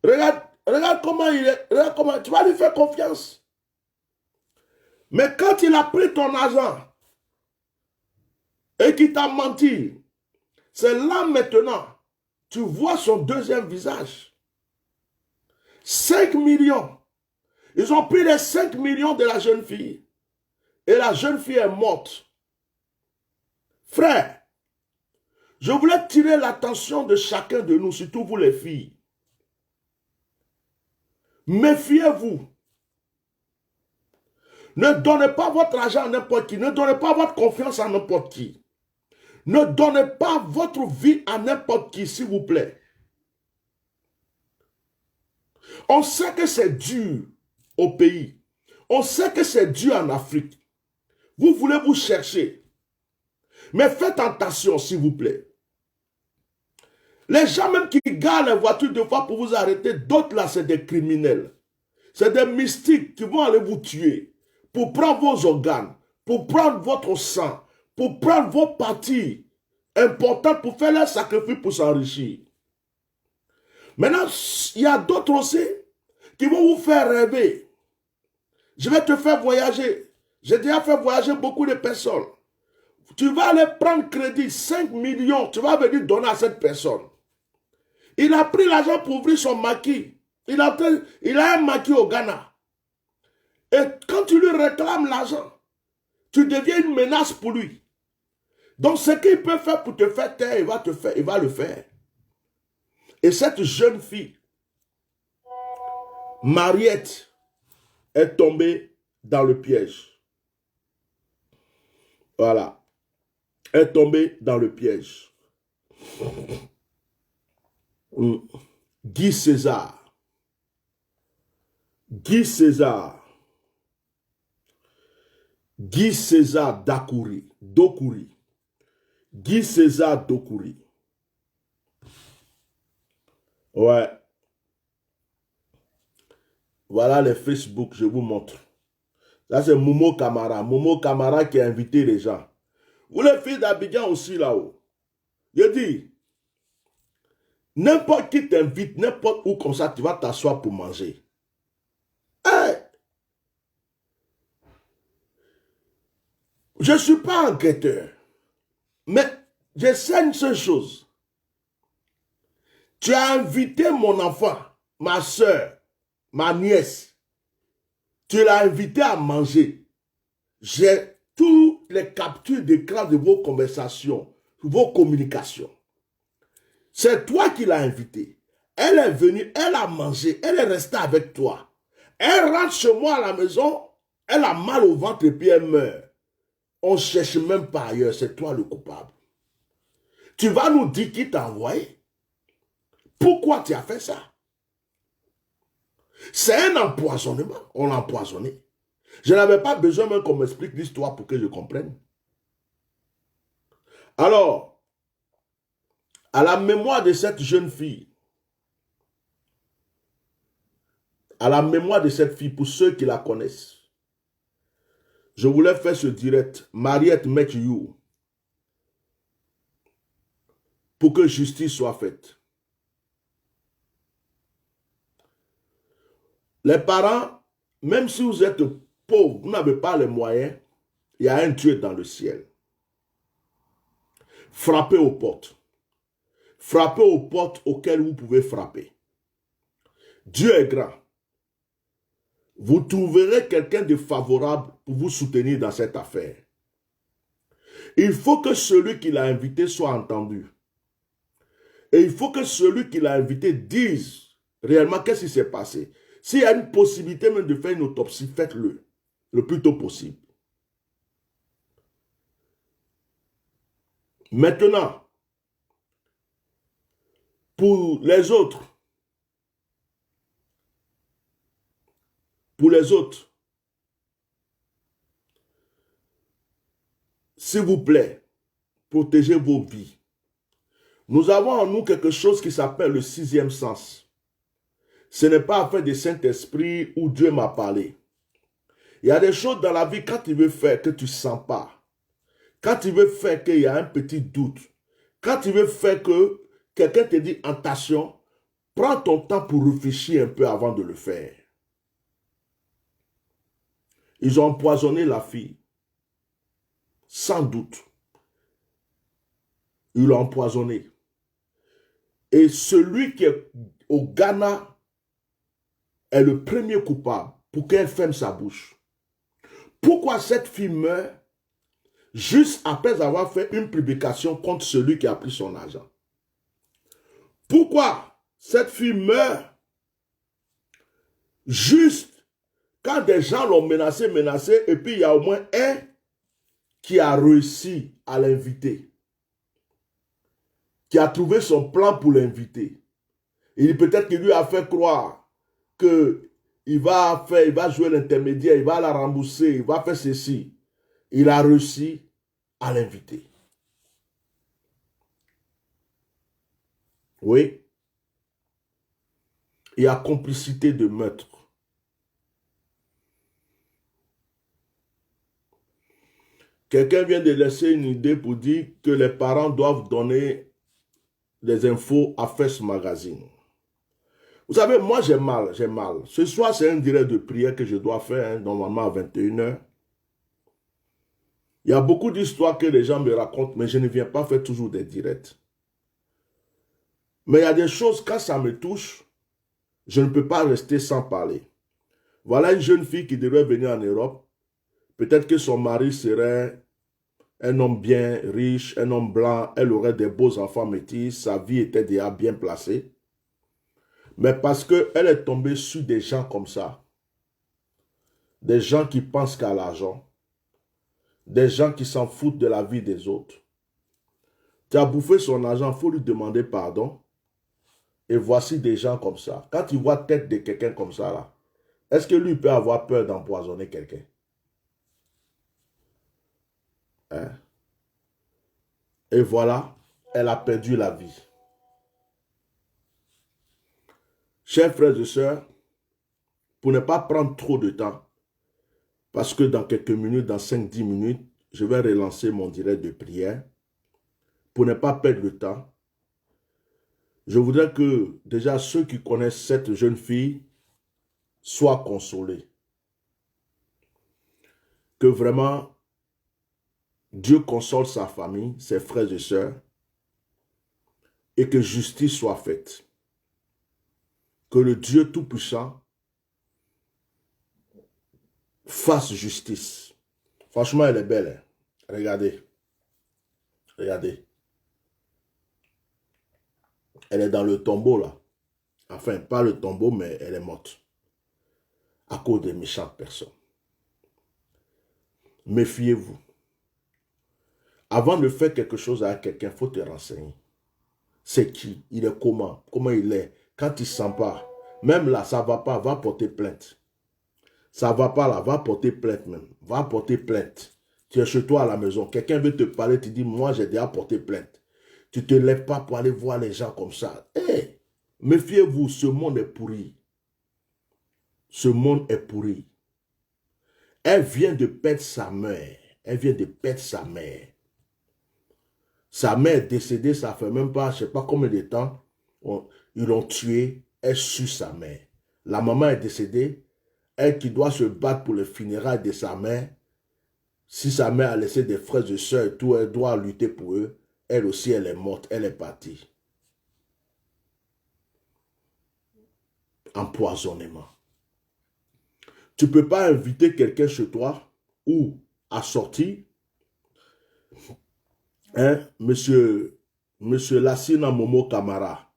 Regarde comment il est. Regarde comment, tu vas lui faire confiance. Mais quand il a pris ton argent et qu'il t'a menti, c'est là maintenant, tu vois son deuxième visage. 5 millions. Ils ont pris les 5 millions de la jeune fille. Et la jeune fille est morte. Frère, je voulais tirer l'attention de chacun de nous, surtout vous les filles. Méfiez-vous. Ne donnez pas votre argent à n'importe qui. Ne donnez pas votre confiance à n'importe qui. Ne donnez pas votre vie à n'importe qui, s'il vous plaît. On sait que c'est dur au pays. On sait que c'est dur en Afrique. Vous voulez vous chercher. Mais faites attention, s'il vous plaît. Les gens même qui garent les voitures deux fois pour vous arrêter, d'autres là, c'est des criminels. C'est des mystiques qui vont aller vous tuer pour prendre vos organes, pour prendre votre sang, pour prendre vos parties importantes pour faire leur sacrifice pour s'enrichir. Maintenant, il y a d'autres aussi qui vont vous faire rêver. Je vais te faire voyager. J'ai déjà fait voyager beaucoup de personnes. Tu vas aller prendre crédit, 5 millions, tu vas venir donner à cette personne. Il a pris l'argent pour ouvrir son maquis. Il a un maquis au Ghana. Et quand tu lui réclames l'argent, tu deviens une menace pour lui. Donc ce qu'il peut faire pour te faire taire, il va le faire. Et cette jeune fille, Mariette, est tombée dans le piège. Voilà. Est tombée dans le piège. Guy César. Guy César. Guy César Dokuri. Guy César Dokuri. Ouais. Voilà les Facebook, je vous montre. Ça, c'est Momo Camara. Momo Camara qui a invité les gens. Vous les filles d'Abidjan aussi là-haut. Je dis, n'importe qui t'invite, n'importe où comme ça, tu vas t'asseoir pour manger. Hey! Je ne suis pas un guetteur. Mais je sais une seule chose. Tu as invité mon enfant, ma soeur, ma nièce. Tu l'as invité à manger. J'ai toutes les captures d'écran de vos conversations, vos communications. C'est toi qui l'as invité. Elle est venue, elle a mangé, elle est restée avec toi. Elle rentre chez moi à la maison, elle a mal au ventre et puis elle meurt. On ne cherche même pas ailleurs, c'est toi le coupable. Tu vas nous dire qui t'a envoyé. Pourquoi tu as fait ça? C'est un empoisonnement. On l'a empoisonné. Je n'avais pas besoin même qu'on m'explique l'histoire pour que je comprenne. Alors, à la mémoire de cette jeune fille, pour ceux qui la connaissent, je voulais faire ce direct, Mariette met you, pour que justice soit faite. Les parents, même si vous êtes pauvres, vous n'avez pas les moyens, il y a un Dieu dans le ciel. Frappez aux portes. Frappez aux portes auxquelles vous pouvez frapper. Dieu est grand. Vous trouverez quelqu'un de favorable pour vous soutenir dans cette affaire. Il faut que celui qui l'a invité soit entendu. Et il faut que celui qui l'a invité dise réellement qu'est-ce qui s'est passé. S'il y a une possibilité même de faire une autopsie, faites-le le plus tôt possible. Maintenant, pour les autres, s'il vous plaît, protégez vos vies. Nous avons en nous quelque chose qui s'appelle le sixième sens. Ce n'est pas affaire du Saint-Esprit où Dieu m'a parlé. Il y a des choses dans la vie, quand tu veux faire, que tu ne sens pas. Quand tu veux faire qu'il y a un petit doute. Quand tu veux faire que quelqu'un te dit attention, prends ton temps pour réfléchir un peu avant de le faire. Ils ont empoisonné la fille. Sans doute. Ils l'ont empoisonné. Et celui qui est au Ghana est le premier coupable pour qu'elle ferme sa bouche. Pourquoi cette fille meurt juste après avoir fait une publication contre celui qui a pris son argent? Pourquoi cette fille meurt juste quand des gens l'ont menacé, et puis il y a au moins un qui a réussi à l'inviter, qui a trouvé son plan pour l'inviter. Et peut-être qu'il lui a fait croire qu'il va jouer l'intermédiaire, il va la rembourser, il va faire ceci. Il a réussi à l'inviter. Oui. Il y a complicité de meurtre. Quelqu'un vient de laisser une idée pour dire que les parents doivent donner des infos à First Magazine. Vous savez, moi j'ai mal, j'ai mal. Ce soir, c'est un direct de prière que je dois faire, hein, normalement à 21h. Il y a beaucoup d'histoires que les gens me racontent, mais je ne viens pas faire toujours des directs. Mais il y a des choses, quand ça me touche, je ne peux pas rester sans parler. Voilà une jeune fille qui devait venir en Europe. Peut-être que son mari serait un homme bien riche, un homme blanc. Elle aurait des beaux enfants métis. Sa vie était déjà bien placée. Mais parce qu'elle est tombée sur des gens comme ça, des gens qui pensent qu'à l'argent, des gens qui s'en foutent de la vie des autres. Tu as bouffé son argent, il faut lui demander pardon. Et voici des gens comme ça. Quand tu vois la tête de quelqu'un comme ça, là, est-ce que lui peut avoir peur d'empoisonner quelqu'un? Hein? Et voilà, elle a perdu la vie. Chers frères et sœurs, pour ne pas prendre trop de temps, parce que dans quelques minutes, dans 5-10 minutes, je vais relancer mon direct de prière. Pour ne pas perdre le temps, je voudrais que déjà ceux qui connaissent cette jeune fille soient consolés. Que vraiment, Dieu console sa famille, ses frères et sœurs, et que justice soit faite. Que le Dieu Tout-Puissant fasse justice. Franchement, elle est belle. Hein? Regardez. Regardez. Elle est dans le tombeau là. Enfin, pas le tombeau, mais elle est morte. À cause des méchantes personnes. Méfiez-vous. Avant de faire quelque chose à quelqu'un, il faut te renseigner. C'est qui? Il est comment? Comment il est? Quand il ne sent pas, même là, ça ne va pas, va porter plainte. Ça ne va pas là, va porter plainte même. Va porter plainte. Tu es chez toi à la maison, quelqu'un veut te parler, tu dis, moi j'ai déjà porté plainte. Tu ne te lèves pas pour aller voir les gens comme ça. Hey, méfiez-vous, ce monde est pourri. Ce monde est pourri. Elle vient de perdre sa mère. Elle vient de perdre sa mère. Sa mère est décédée, ça fait même pas, je ne sais pas combien de temps, ils l'ont tuée, elle sue sa mère. La maman est décédée, elle qui doit se battre pour les funérailles de sa mère, si sa mère a laissé des frères et sœurs et tout, elle doit lutter pour eux, elle aussi, elle est morte, elle est partie. Empoisonnement. Tu ne peux pas inviter quelqu'un chez toi ou à sortir. Hein, monsieur Lassina Momo Kamara.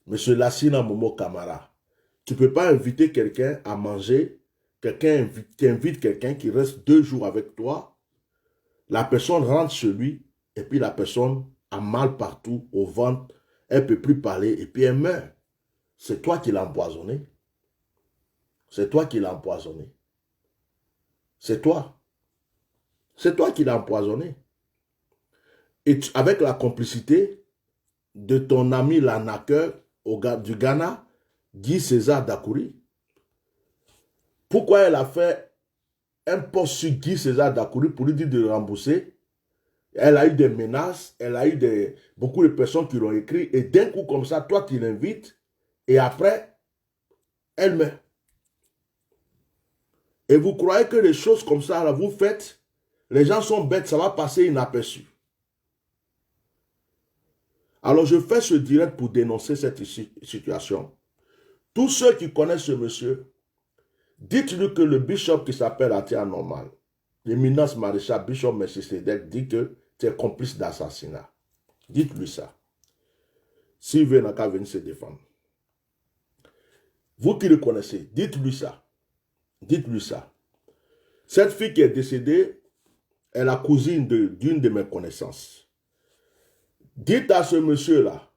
Monsieur Lassina Momo Kamara. Tu ne peux pas inviter quelqu'un à manger. Quelqu'un invite quelqu'un qui reste 2 jours avec toi. La personne rentre chez lui et puis la personne a mal partout au ventre. Elle ne peut plus parler et puis elle meurt. C'est toi qui l'as empoisonné. C'est toi qui l'as empoisonné. C'est toi. C'est toi qui l'as empoisonné. Et avec la complicité de ton ami l'arnaqueur du Ghana, Guy César Dakouri. Pourquoi elle a fait un post sur Guy César Dakouri pour lui dire de rembourser? Elle a eu des menaces, elle a eu beaucoup de personnes qui l'ont écrit, et d'un coup comme ça, toi tu l'invites, et après, elle meurt. Et vous croyez que les choses comme ça, là, vous faites, les gens sont bêtes, ça va passer inaperçu. Alors je fais ce direct pour dénoncer cette situation. Tous ceux qui connaissent ce monsieur, dites-lui que le bishop qui s'appelle Atia Normal, l'éminence maréchal Bishop Melchisedec, dit que tu es complice d'assassinat. Dites-lui ça. S'il veut, n'a qu'à venir se défendre. Vous qui le connaissez, dites-lui ça. Dites-lui ça. Cette fille qui est décédée est la cousine d'une de mes connaissances. Dites à ce monsieur-là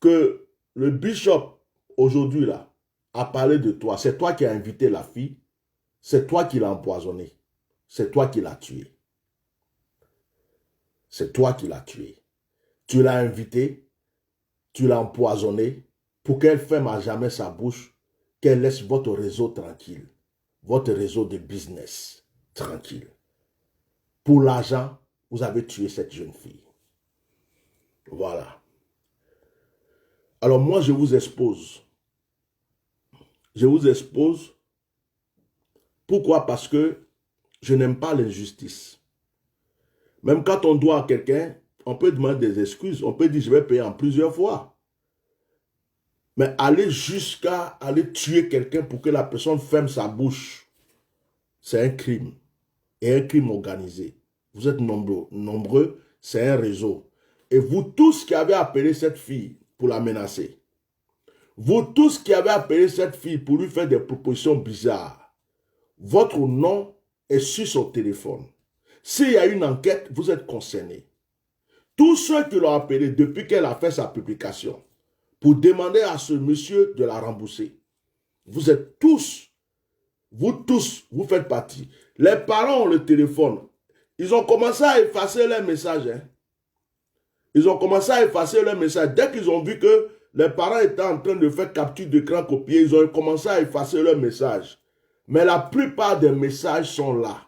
que le bishop, aujourd'hui, là, a parlé de toi. C'est toi qui as invité la fille. C'est toi qui l'as empoisonnée. C'est toi qui l'as tuée. C'est toi qui l'as tuée. Tu l'as invitée. Tu l'as empoisonnée pour qu'elle ferme à jamais sa bouche, qu'elle laisse votre réseau tranquille. Votre réseau de business tranquille. Pour l'argent, vous avez tué cette jeune fille. Voilà. Alors moi, je vous expose. Je vous expose. Pourquoi? Parce que je n'aime pas l'injustice. Même quand on doit à quelqu'un, on peut demander des excuses. On peut dire, je vais payer en plusieurs fois. Mais aller jusqu'à aller tuer quelqu'un pour que la personne ferme sa bouche, c'est un crime. Et un crime organisé. Vous êtes nombreux, c'est un réseau. Et vous tous qui avez appelé cette fille pour la menacer, vous tous qui avez appelé cette fille pour lui faire des propositions bizarres, votre nom est sur son téléphone. S'il y a une enquête, vous êtes concernés. Tous ceux qui l'ont appelé depuis qu'elle a fait sa publication pour demander à ce monsieur de la rembourser, vous êtes tous, vous faites partie. Les parents ont le téléphone. Ils ont commencé à effacer leurs messages. Hein. Ils ont commencé à effacer leurs messages. Dès qu'ils ont vu que les parents étaient en train de faire capture d'écran copier, ils ont commencé à effacer leurs messages. Mais la plupart des messages sont là.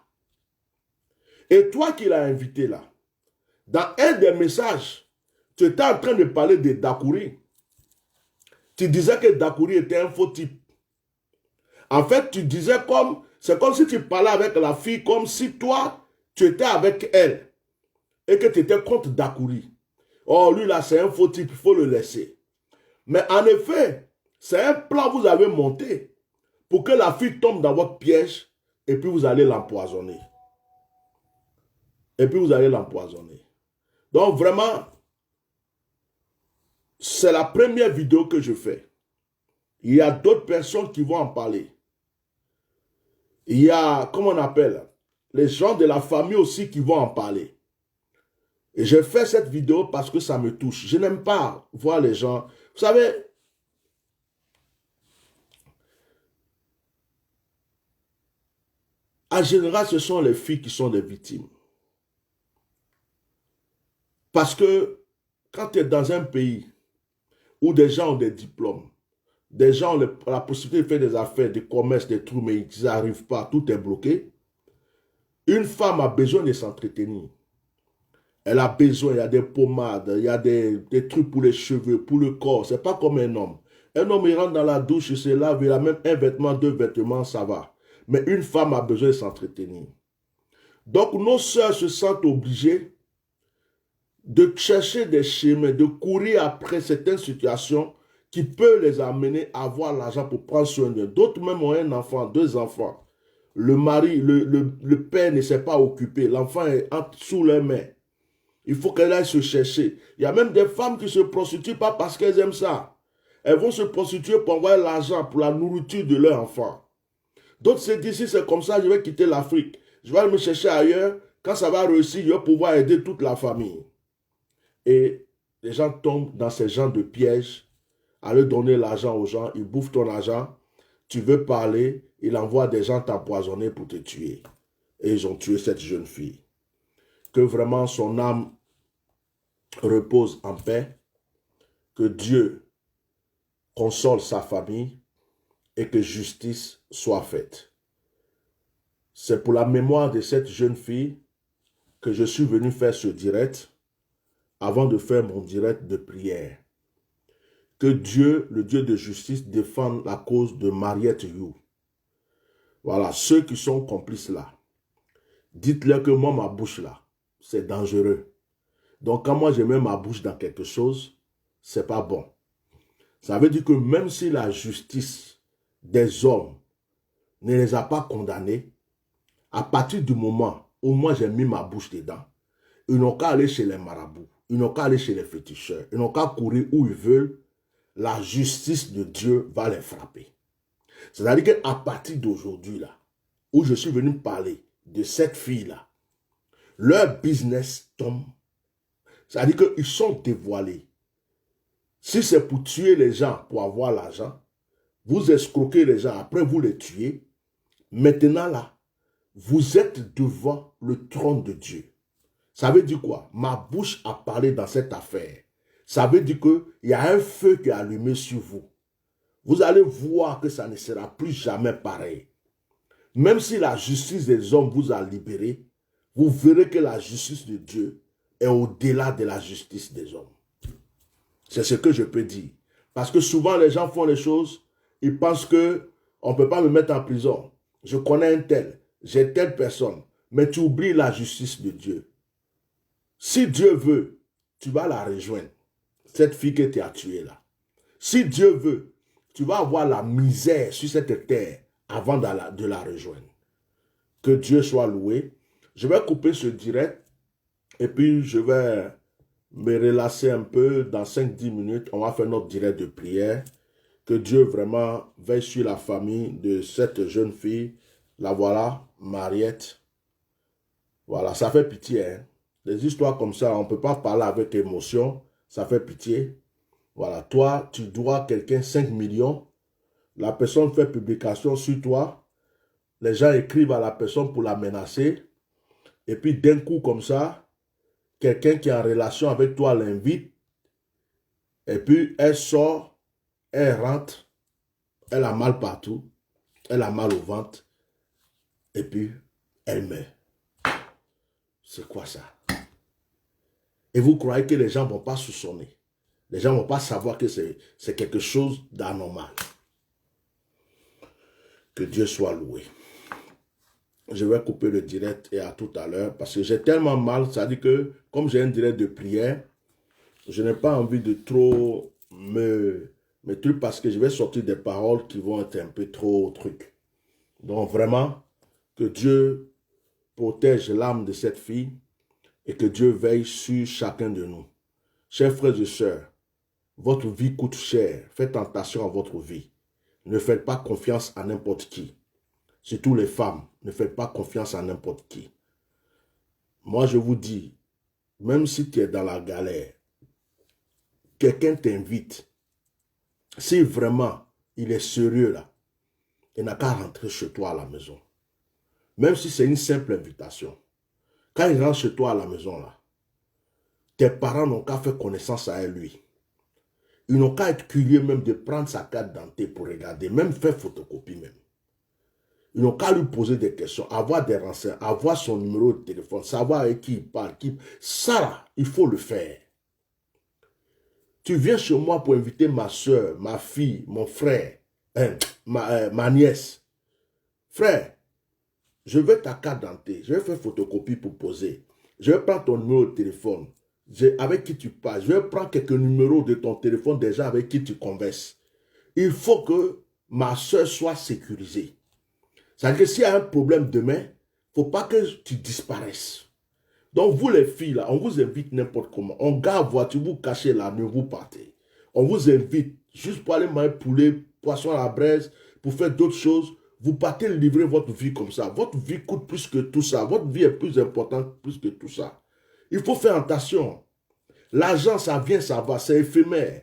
Et toi qui l'as invité là, dans un des messages, tu étais en train de parler de Dakouri. Tu disais que Dakouri était un faux type. En fait, tu disais c'est comme si tu parlais avec la fille, comme si toi, tu étais avec elle et que tu étais contre Dakouri. Oh, lui là, c'est un faux type, il faut le laisser. Mais en effet, c'est un plan que vous avez monté pour que la fille tombe dans votre piège et puis vous allez l'empoisonner. Et puis vous allez l'empoisonner. Donc vraiment, c'est la première vidéo que je fais. Il y a d'autres personnes qui vont en parler. Il y a, comment on appelle, les gens de la famille aussi qui vont en parler. Et je fais cette vidéo parce que ça me touche. Je n'aime pas voir les gens. Vous savez, en général, ce sont les filles qui sont des victimes. Parce que quand tu es dans un pays où des gens ont des diplômes, des gens ont la possibilité de faire des affaires, des commerces, des trucs, mais ils n'arrivent pas, tout est bloqué. Une femme a besoin de s'entretenir. Elle a besoin, il y a des pommades, il y a des trucs pour les cheveux, pour le corps. Ce n'est pas comme un homme. Un homme, il rentre dans la douche, il se lave, il a même un vêtement, deux vêtements, ça va. Mais une femme a besoin de s'entretenir. Donc, nos sœurs se sentent obligées de chercher des chemins, de courir après certaines situations qui peuvent les amener à avoir l'argent pour prendre soin d'eux. D'autres même ont un enfant, deux enfants. Le mari, le père ne s'est pas occupé. L'enfant est sous leurs mains. Il faut qu'elle aille se chercher. Il y a même des femmes qui se prostituent pas parce qu'elles aiment ça. Elles vont se prostituer pour avoir l'argent, pour la nourriture de leur enfant. D'autres se disent, si c'est comme ça, je vais quitter l'Afrique. Je vais aller me chercher ailleurs. Quand ça va réussir, je vais pouvoir aider toute la famille. Et les gens tombent dans ces genres de pièges, à leur donner l'argent aux gens, ils bouffent ton argent, tu veux parler, ils envoient des gens t'empoisonner pour te tuer. Et ils ont tué cette jeune fille. Que vraiment son âme repose en paix, que Dieu console sa famille et que justice soit faite. C'est pour la mémoire de cette jeune fille que je suis venu faire ce direct avant de faire mon direct de prière. Que Dieu, le Dieu de justice, défende la cause de Mariette You. Voilà, ceux qui sont complices là, dites-leur que moi, ma bouche là, c'est dangereux. Donc, quand moi, je mets ma bouche dans quelque chose, c'est pas bon. Ça veut dire que même si la justice des hommes ne les a pas condamnés, à partir du moment où moi, j'ai mis ma bouche dedans, ils n'ont qu'à aller chez les marabouts, ils n'ont qu'à aller chez les féticheurs, ils n'ont qu'à courir où ils veulent, la justice de Dieu va les frapper. C'est-à-dire qu'à partir d'aujourd'hui, là, où je suis venu parler de cette fille-là, leur business tombe. C'est-à-dire qu'ils sont dévoilés. Si c'est pour tuer les gens, pour avoir l'argent, vous escroquez les gens, après vous les tuez. Maintenant là, vous êtes devant le trône de Dieu. Ça veut dire quoi? Ma bouche a parlé dans cette affaire. Ça veut dire qu'il y a un feu qui est allumé sur vous. Vous allez voir que ça ne sera plus jamais pareil. Même si la justice des hommes vous a libéré, vous verrez que la justice de Dieu est au-delà de la justice des hommes. C'est ce que je peux dire. Parce que souvent, les gens font les choses, ils pensent que on ne peut pas me mettre en prison. Je connais un tel, j'ai telle personne. Mais tu oublies la justice de Dieu. Si Dieu veut, tu vas la rejoindre. Cette fille que tu as tuée là. Si Dieu veut, tu vas avoir la misère sur cette terre avant de la rejoindre. Que Dieu soit loué. Je vais couper ce direct et puis je vais me relasser un peu. Dans 5-10 minutes, on va faire notre direct de prière. Que Dieu vraiment veille sur la famille de cette jeune fille. La voilà, Mariette. Voilà, ça fait pitié. Hein? Des histoires comme ça, on ne peut pas parler avec émotion. Ça fait pitié. Voilà, toi, tu dois quelqu'un 5 millions. La personne fait publication sur toi. Les gens écrivent à la personne pour la menacer. Et puis d'un coup comme ça, quelqu'un qui est en relation avec toi l'invite. Et puis elle sort, elle rentre. Elle a mal partout. Elle a mal au ventre. Et puis elle meurt. C'est quoi ça? Et vous croyez que les gens ne vont pas soupçonner. Les gens ne vont pas savoir que c'est quelque chose d'anormal. Que Dieu soit loué. Je vais couper le direct et à tout à l'heure parce que j'ai tellement mal, ça dit que comme j'ai un direct de prière, je n'ai pas envie de trop me trucs parce que je vais sortir des paroles qui vont être un peu trop trucs. Donc vraiment, que Dieu protège l'âme de cette fille et que Dieu veille sur chacun de nous. Chers frères et sœurs, votre vie coûte cher. Faites attention à votre vie. Ne faites pas confiance à n'importe qui. Surtout les femmes, ne faites pas confiance à n'importe qui. Moi, je vous dis, même si tu es dans la galère, quelqu'un t'invite. Si vraiment il est sérieux là, il n'a qu'à rentrer chez toi à la maison. Même si c'est une simple invitation. Quand il rentre chez toi à la maison là, tes parents n'ont qu'à faire connaissance à lui. Ils n'ont qu'à être curieux même de prendre sa carte d'identité pour regarder, même faire photocopie même. Ils n'ont qu'à lui poser des questions, avoir des renseignements, avoir son numéro de téléphone, savoir avec qui il parle. Ça, là, il faut le faire. Tu viens chez moi pour inviter ma soeur, ma fille, mon frère, ma nièce. Frère, je veux ta carte d'identité, je vais faire photocopie pour poser. Je vais prendre ton numéro de téléphone, avec qui tu parles. Je vais prendre quelques numéros de ton téléphone déjà avec qui tu converses. Il faut que ma soeur soit sécurisée. C'est-à-dire que s'il y a un problème demain, il ne faut pas que tu disparaisses. Donc vous les filles, là, on vous invite n'importe comment. On garde voiture, vous cachez la nuit, vous partez. On vous invite juste pour aller manger poulet, poisson à la braise, pour faire d'autres choses. Vous partez livrer votre vie comme ça. Votre vie coûte plus que tout ça. Votre vie est plus importante plus que tout ça. Il faut faire attention. L'argent, ça vient, ça va, c'est éphémère.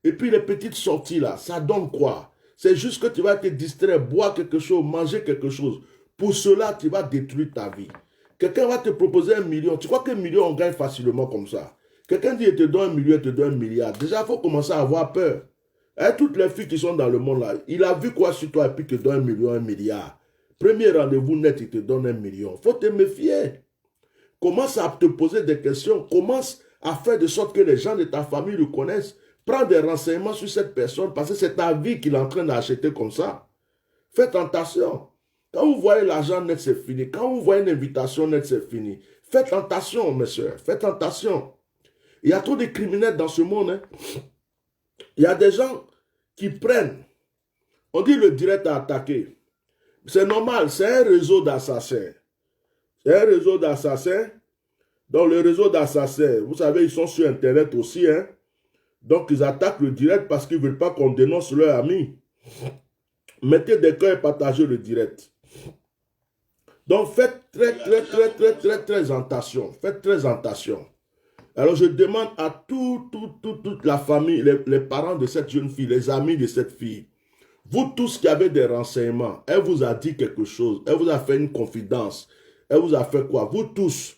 Et puis les petites sorties là, ça donne quoi? C'est juste que tu vas te distraire, boire quelque chose, manger quelque chose. Pour cela, tu vas détruire ta vie. Quelqu'un va te proposer 1 million. Tu crois qu'un million, on gagne facilement comme ça? Quelqu'un dit, il te donne 1 million, il te donne 1 milliard. Déjà, il faut commencer à avoir peur. Et toutes les filles qui sont dans le monde là, il a vu quoi sur toi et puis il te donne 1 million, 1 milliard. Premier rendez-vous net, il te donne 1 million. Il faut te méfier. Commence à te poser des questions. Commence à faire de sorte que les gens de ta famille le connaissent. Prends des renseignements sur cette personne parce que c'est ta vie qu'il est en train d'acheter comme ça. Faites attention. Quand vous voyez l'argent net, c'est fini. Quand vous voyez une invitation net, c'est fini. Faites attention, mes soeurs. Faites attention. Il y a trop de criminels dans ce monde. Hein. Il y a des gens qui prennent. On dit le direct à attaquer. C'est normal. C'est un réseau d'assassins. C'est un réseau d'assassins. Donc, le réseau d'assassins, vous savez, ils sont sur Internet aussi. Hein. Donc, ils attaquent le direct parce qu'ils ne veulent pas qu'on dénonce leurs amis. Mettez des cœurs et partagez le direct. Donc, faites très attention. Faites très attention. Alors, je demande à toute la famille, les parents de cette jeune fille, les amis de cette fille, vous tous qui avez des renseignements, elle vous a dit quelque chose, elle vous a fait une confidence, elle vous a fait quoi? Vous tous,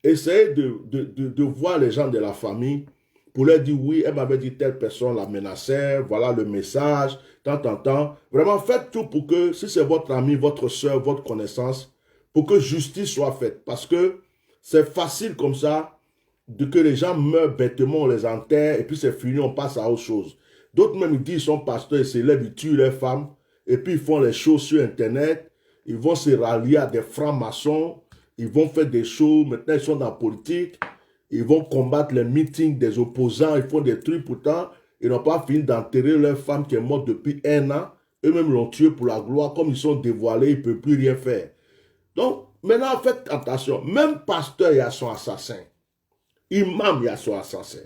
essayez de voir les gens de la famille pour leur dire, oui, elle m'avait dit telle personne la menaçait, voilà le message, tant. Vraiment, faites tout pour que, si c'est votre ami, votre soeur, votre connaissance, pour que justice soit faite. Parce que c'est facile comme ça, que les gens meurent bêtement, on les enterre, et puis c'est fini, on passe à autre chose. D'autres même ils disent qu'ils sont pasteurs, ils s'élèvent, ils tuent les femmes. Et puis ils font les choses sur Internet. Ils vont se rallier à des francs-maçons. Ils vont faire des shows. Maintenant, ils sont dans la politique. Ils vont combattre les meetings des opposants. Ils font des trucs. Pourtant, ils n'ont pas fini d'enterrer leur femme qui est morte depuis 1 an. Eux-mêmes l'ont tué pour la gloire. Comme ils sont dévoilés, ils ne peuvent plus rien faire. Donc, maintenant, faites attention. Même pasteur, il y a son assassin. Imam, il y a son assassin.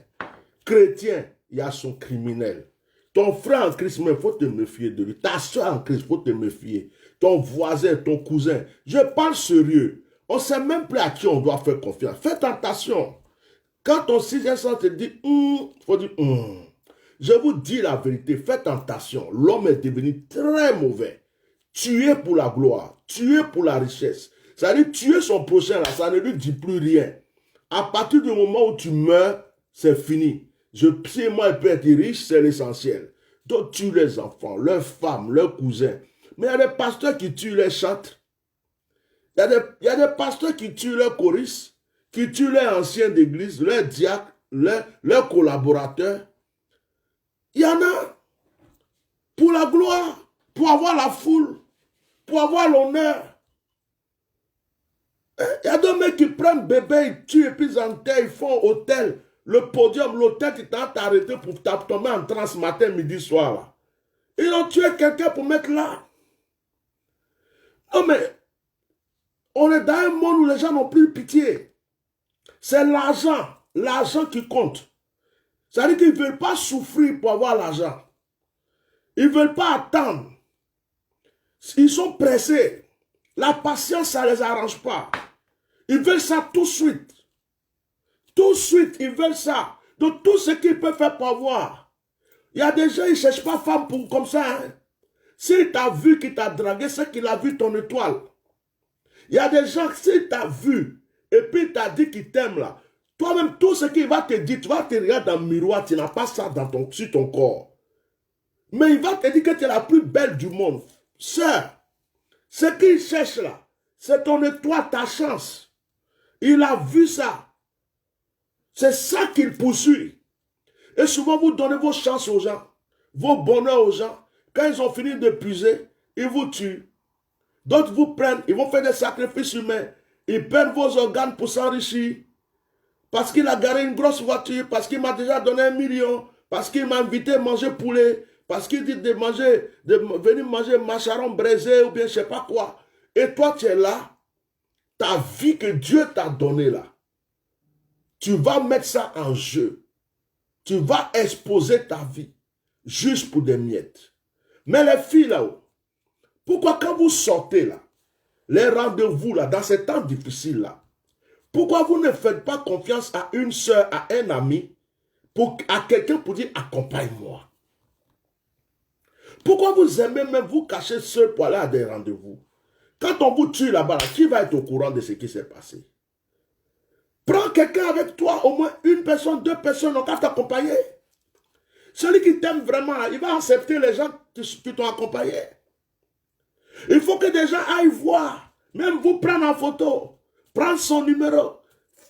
Chrétien, il y a son criminel. Ton frère en Christ, il faut te méfier de lui. Ta soeur en Christ, il faut te méfier. Ton voisin, ton cousin. Je parle sérieux. On ne sait même plus à qui on doit faire confiance. Faites attention. Quand ton sixième sens te dit, il faut dire, Je vous dis la vérité, faites attention. L'homme est devenu très mauvais. Tuer pour la gloire, tuer pour la richesse. Ça veut dire tuer son prochain, là, ça ne lui dit plus rien. À partir du moment où tu meurs, c'est fini. Si moi, il peut être riche, c'est l'essentiel. Donc, tue les enfants, leurs femmes, leurs cousins. Mais il y a des pasteurs qui tuent les chantres. Il y a des pasteurs qui tuent leurs choristes, qui tuent les anciens d'église, leurs diacres, leurs collaborateurs. Il y en a pour la gloire, pour avoir la foule, pour avoir l'honneur. Il y a d'autres mecs qui prennent bébé, ils tuent et puis ils enterrent, ils font hôtel. Le podium, l'hôtel qui t'a arrêté pour tomber en transe matin, midi, soir. Là. Ils ont tué quelqu'un pour mettre là. Non mais, on est dans un monde où les gens n'ont plus pitié. C'est l'argent qui compte. Ça veut dire qu'ils ne veulent pas souffrir pour avoir l'argent. Ils ne veulent pas attendre. Ils sont pressés. La patience, ça ne les arrange pas. Ils veulent ça tout de suite. Tout de suite, ils veulent ça. Donc, tout ce qu'ils peuvent faire pour avoir. Il y a des gens, ils ne cherchent pas femme pour, comme ça. Hein. S'il t'a vu, qu'il t'a dragué, c'est qu'il a vu ton étoile. Il y a des gens, s'il t'a vu, et puis il t'a dit qu'il t'aime là, toi-même, tout ce qu'il va te dire, tu vas te regarder dans le miroir, tu n'as pas ça sur ton corps. Mais il va te dire que tu es la plus belle du monde. Sœur, ce qu'il cherche là, c'est ton étoile, ta chance. Il a vu ça. C'est ça qu'il poursuit. Et souvent, vous donnez vos chances aux gens, vos bonheurs aux gens. Quand ils ont fini de puiser, ils vous tuent. D'autres vous prennent, ils vont faire des sacrifices humains. Ils prennent vos organes pour s'enrichir. Parce qu'il a garé une grosse voiture, parce qu'il m'a déjà donné 1 million, parce qu'il m'a invité à manger poulet, parce qu'il dit de venir manger macharon braisé ou bien je ne sais pas quoi. Et toi, tu es là, ta vie que Dieu t'a donnée là. Tu vas mettre ça en jeu. Tu vas exposer ta vie juste pour des miettes. Mais les filles là-haut, pourquoi quand vous sortez là, les rendez-vous là, dans ces temps difficiles là, pourquoi vous ne faites pas confiance à une soeur, à un ami, à quelqu'un pour dire accompagne-moi? Pourquoi vous aimez même vous cacher seul pour aller à des rendez-vous? Quand on vous tue là-bas, qui va être au courant de ce qui s'est passé? Prends quelqu'un avec toi, au moins une personne, 2 personnes, on va t'accompagner. Celui qui t'aime vraiment, il va accepter les gens qui t'ont accompagné. Il faut que des gens aillent voir, même vous prendre en photo, prendre son numéro,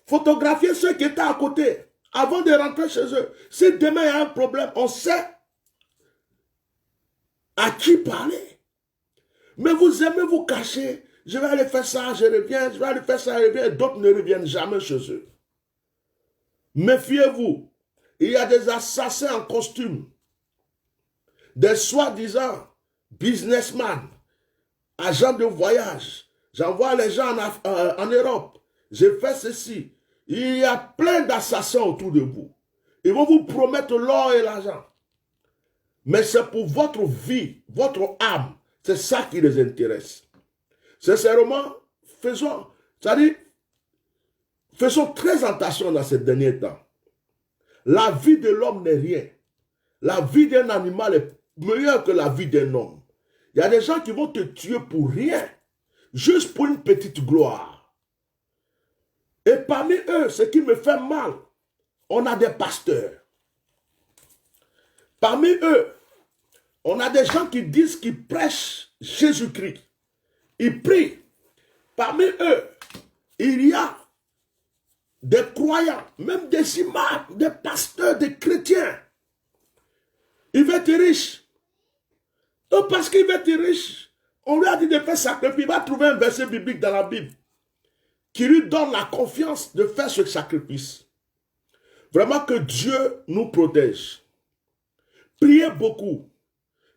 photographier ceux qui étaient à côté, avant de rentrer chez eux. Si demain il y a un problème, on sait à qui parler. Mais vous aimez vous cacher. Je vais aller faire ça, je reviens, je vais aller faire ça, je reviens. D'autres ne reviennent jamais chez eux. Méfiez-vous. Il y a des assassins en costume. Des soi-disant businessmen, agents de voyage. J'envoie les gens en Europe. J'ai fait ceci. Il y a plein d'assassins autour de vous. Ils vont vous promettre l'or et l'argent. Mais c'est pour votre vie, votre âme. C'est ça qui les intéresse. Sincèrement, faisons très attention dans ces derniers temps. La vie de l'homme n'est rien. La vie d'un animal est meilleure que la vie d'un homme. Il y a des gens qui vont te tuer pour rien, juste pour une petite gloire. Et parmi eux, ce qui me fait mal, on a des pasteurs. Parmi eux, on a des gens qui disent qu'ils prêchent Jésus-Christ. Ils prient. Parmi eux, il y a des croyants, même des imams, des pasteurs, des chrétiens. Il veut être riche. Donc parce qu'il veut être riche, on lui a dit de faire sacrifice. Il va trouver un verset biblique dans la Bible qui lui donne la confiance de faire ce sacrifice. Vraiment que Dieu nous protège. Priez beaucoup.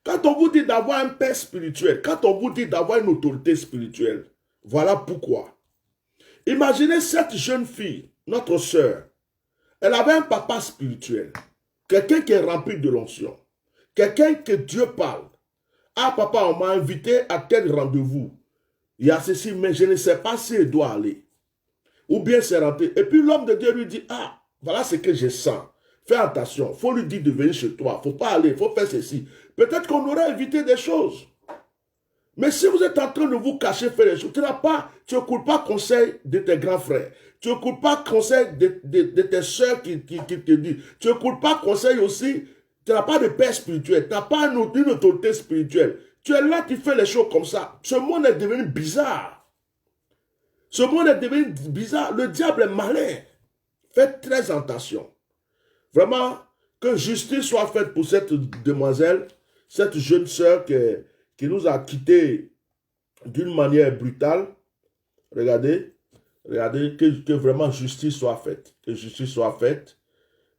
Quand on vous dit d'avoir un père spirituel, quand on vous dit d'avoir une autorité spirituelle, voilà pourquoi. Imaginez cette jeune fille, notre sœur, elle avait un papa spirituel, quelqu'un qui est rempli de l'onction, quelqu'un que Dieu parle. Ah papa, on m'a invité à tel rendez-vous. Il y a ceci, mais je ne sais pas si elle doit aller. Ou bien c'est rentré. Et puis l'homme de Dieu lui dit, ah, voilà ce que je sens. Fais attention, il faut lui dire de venir chez toi. Il ne faut pas aller, il faut faire ceci. Peut-être qu'on aurait évité des choses. Mais si vous êtes en train de vous cacher, faire des choses, tu n'écoutes pas conseil de tes grands frères. Tu n'écoutes pas conseil de tes soeurs qui te disent. Tu n'écoutes pas conseil aussi. Tu n'as pas de père spirituel. Tu n'as pas une autorité spirituelle. Tu es là, tu fais les choses comme ça. Ce monde est devenu bizarre. Ce monde est devenu bizarre. Le diable est malin. Faites très attention. Vraiment, que justice soit faite pour cette demoiselle, cette jeune sœur qui nous a quittés d'une manière brutale. Regardez, que vraiment justice soit faite. Que justice soit faite.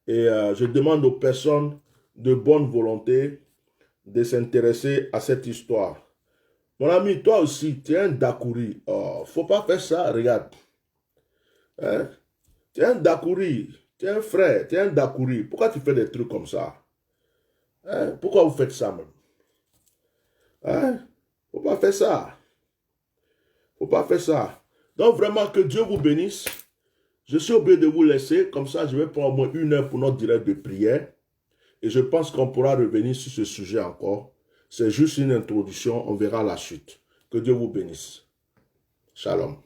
Et je demande aux personnes de bonne volonté de s'intéresser à cette histoire. Mon ami, toi aussi, tu es un Dakouri. Oh, faut pas faire ça, regarde. Hein? Tu es un Dakouri. Tu es un frère, tu es un Dakouri. Pourquoi tu fais des trucs comme ça? Hein? Pourquoi vous faites ça même? Hein? Faut pas faire ça. Faut pas faire ça. Donc vraiment que Dieu vous bénisse. Je suis obligé de vous laisser. Comme ça, je vais prendre au moins 1 heure pour notre direct de prière. Et je pense qu'on pourra revenir sur ce sujet encore. C'est juste une introduction. On verra la suite. Que Dieu vous bénisse. Shalom.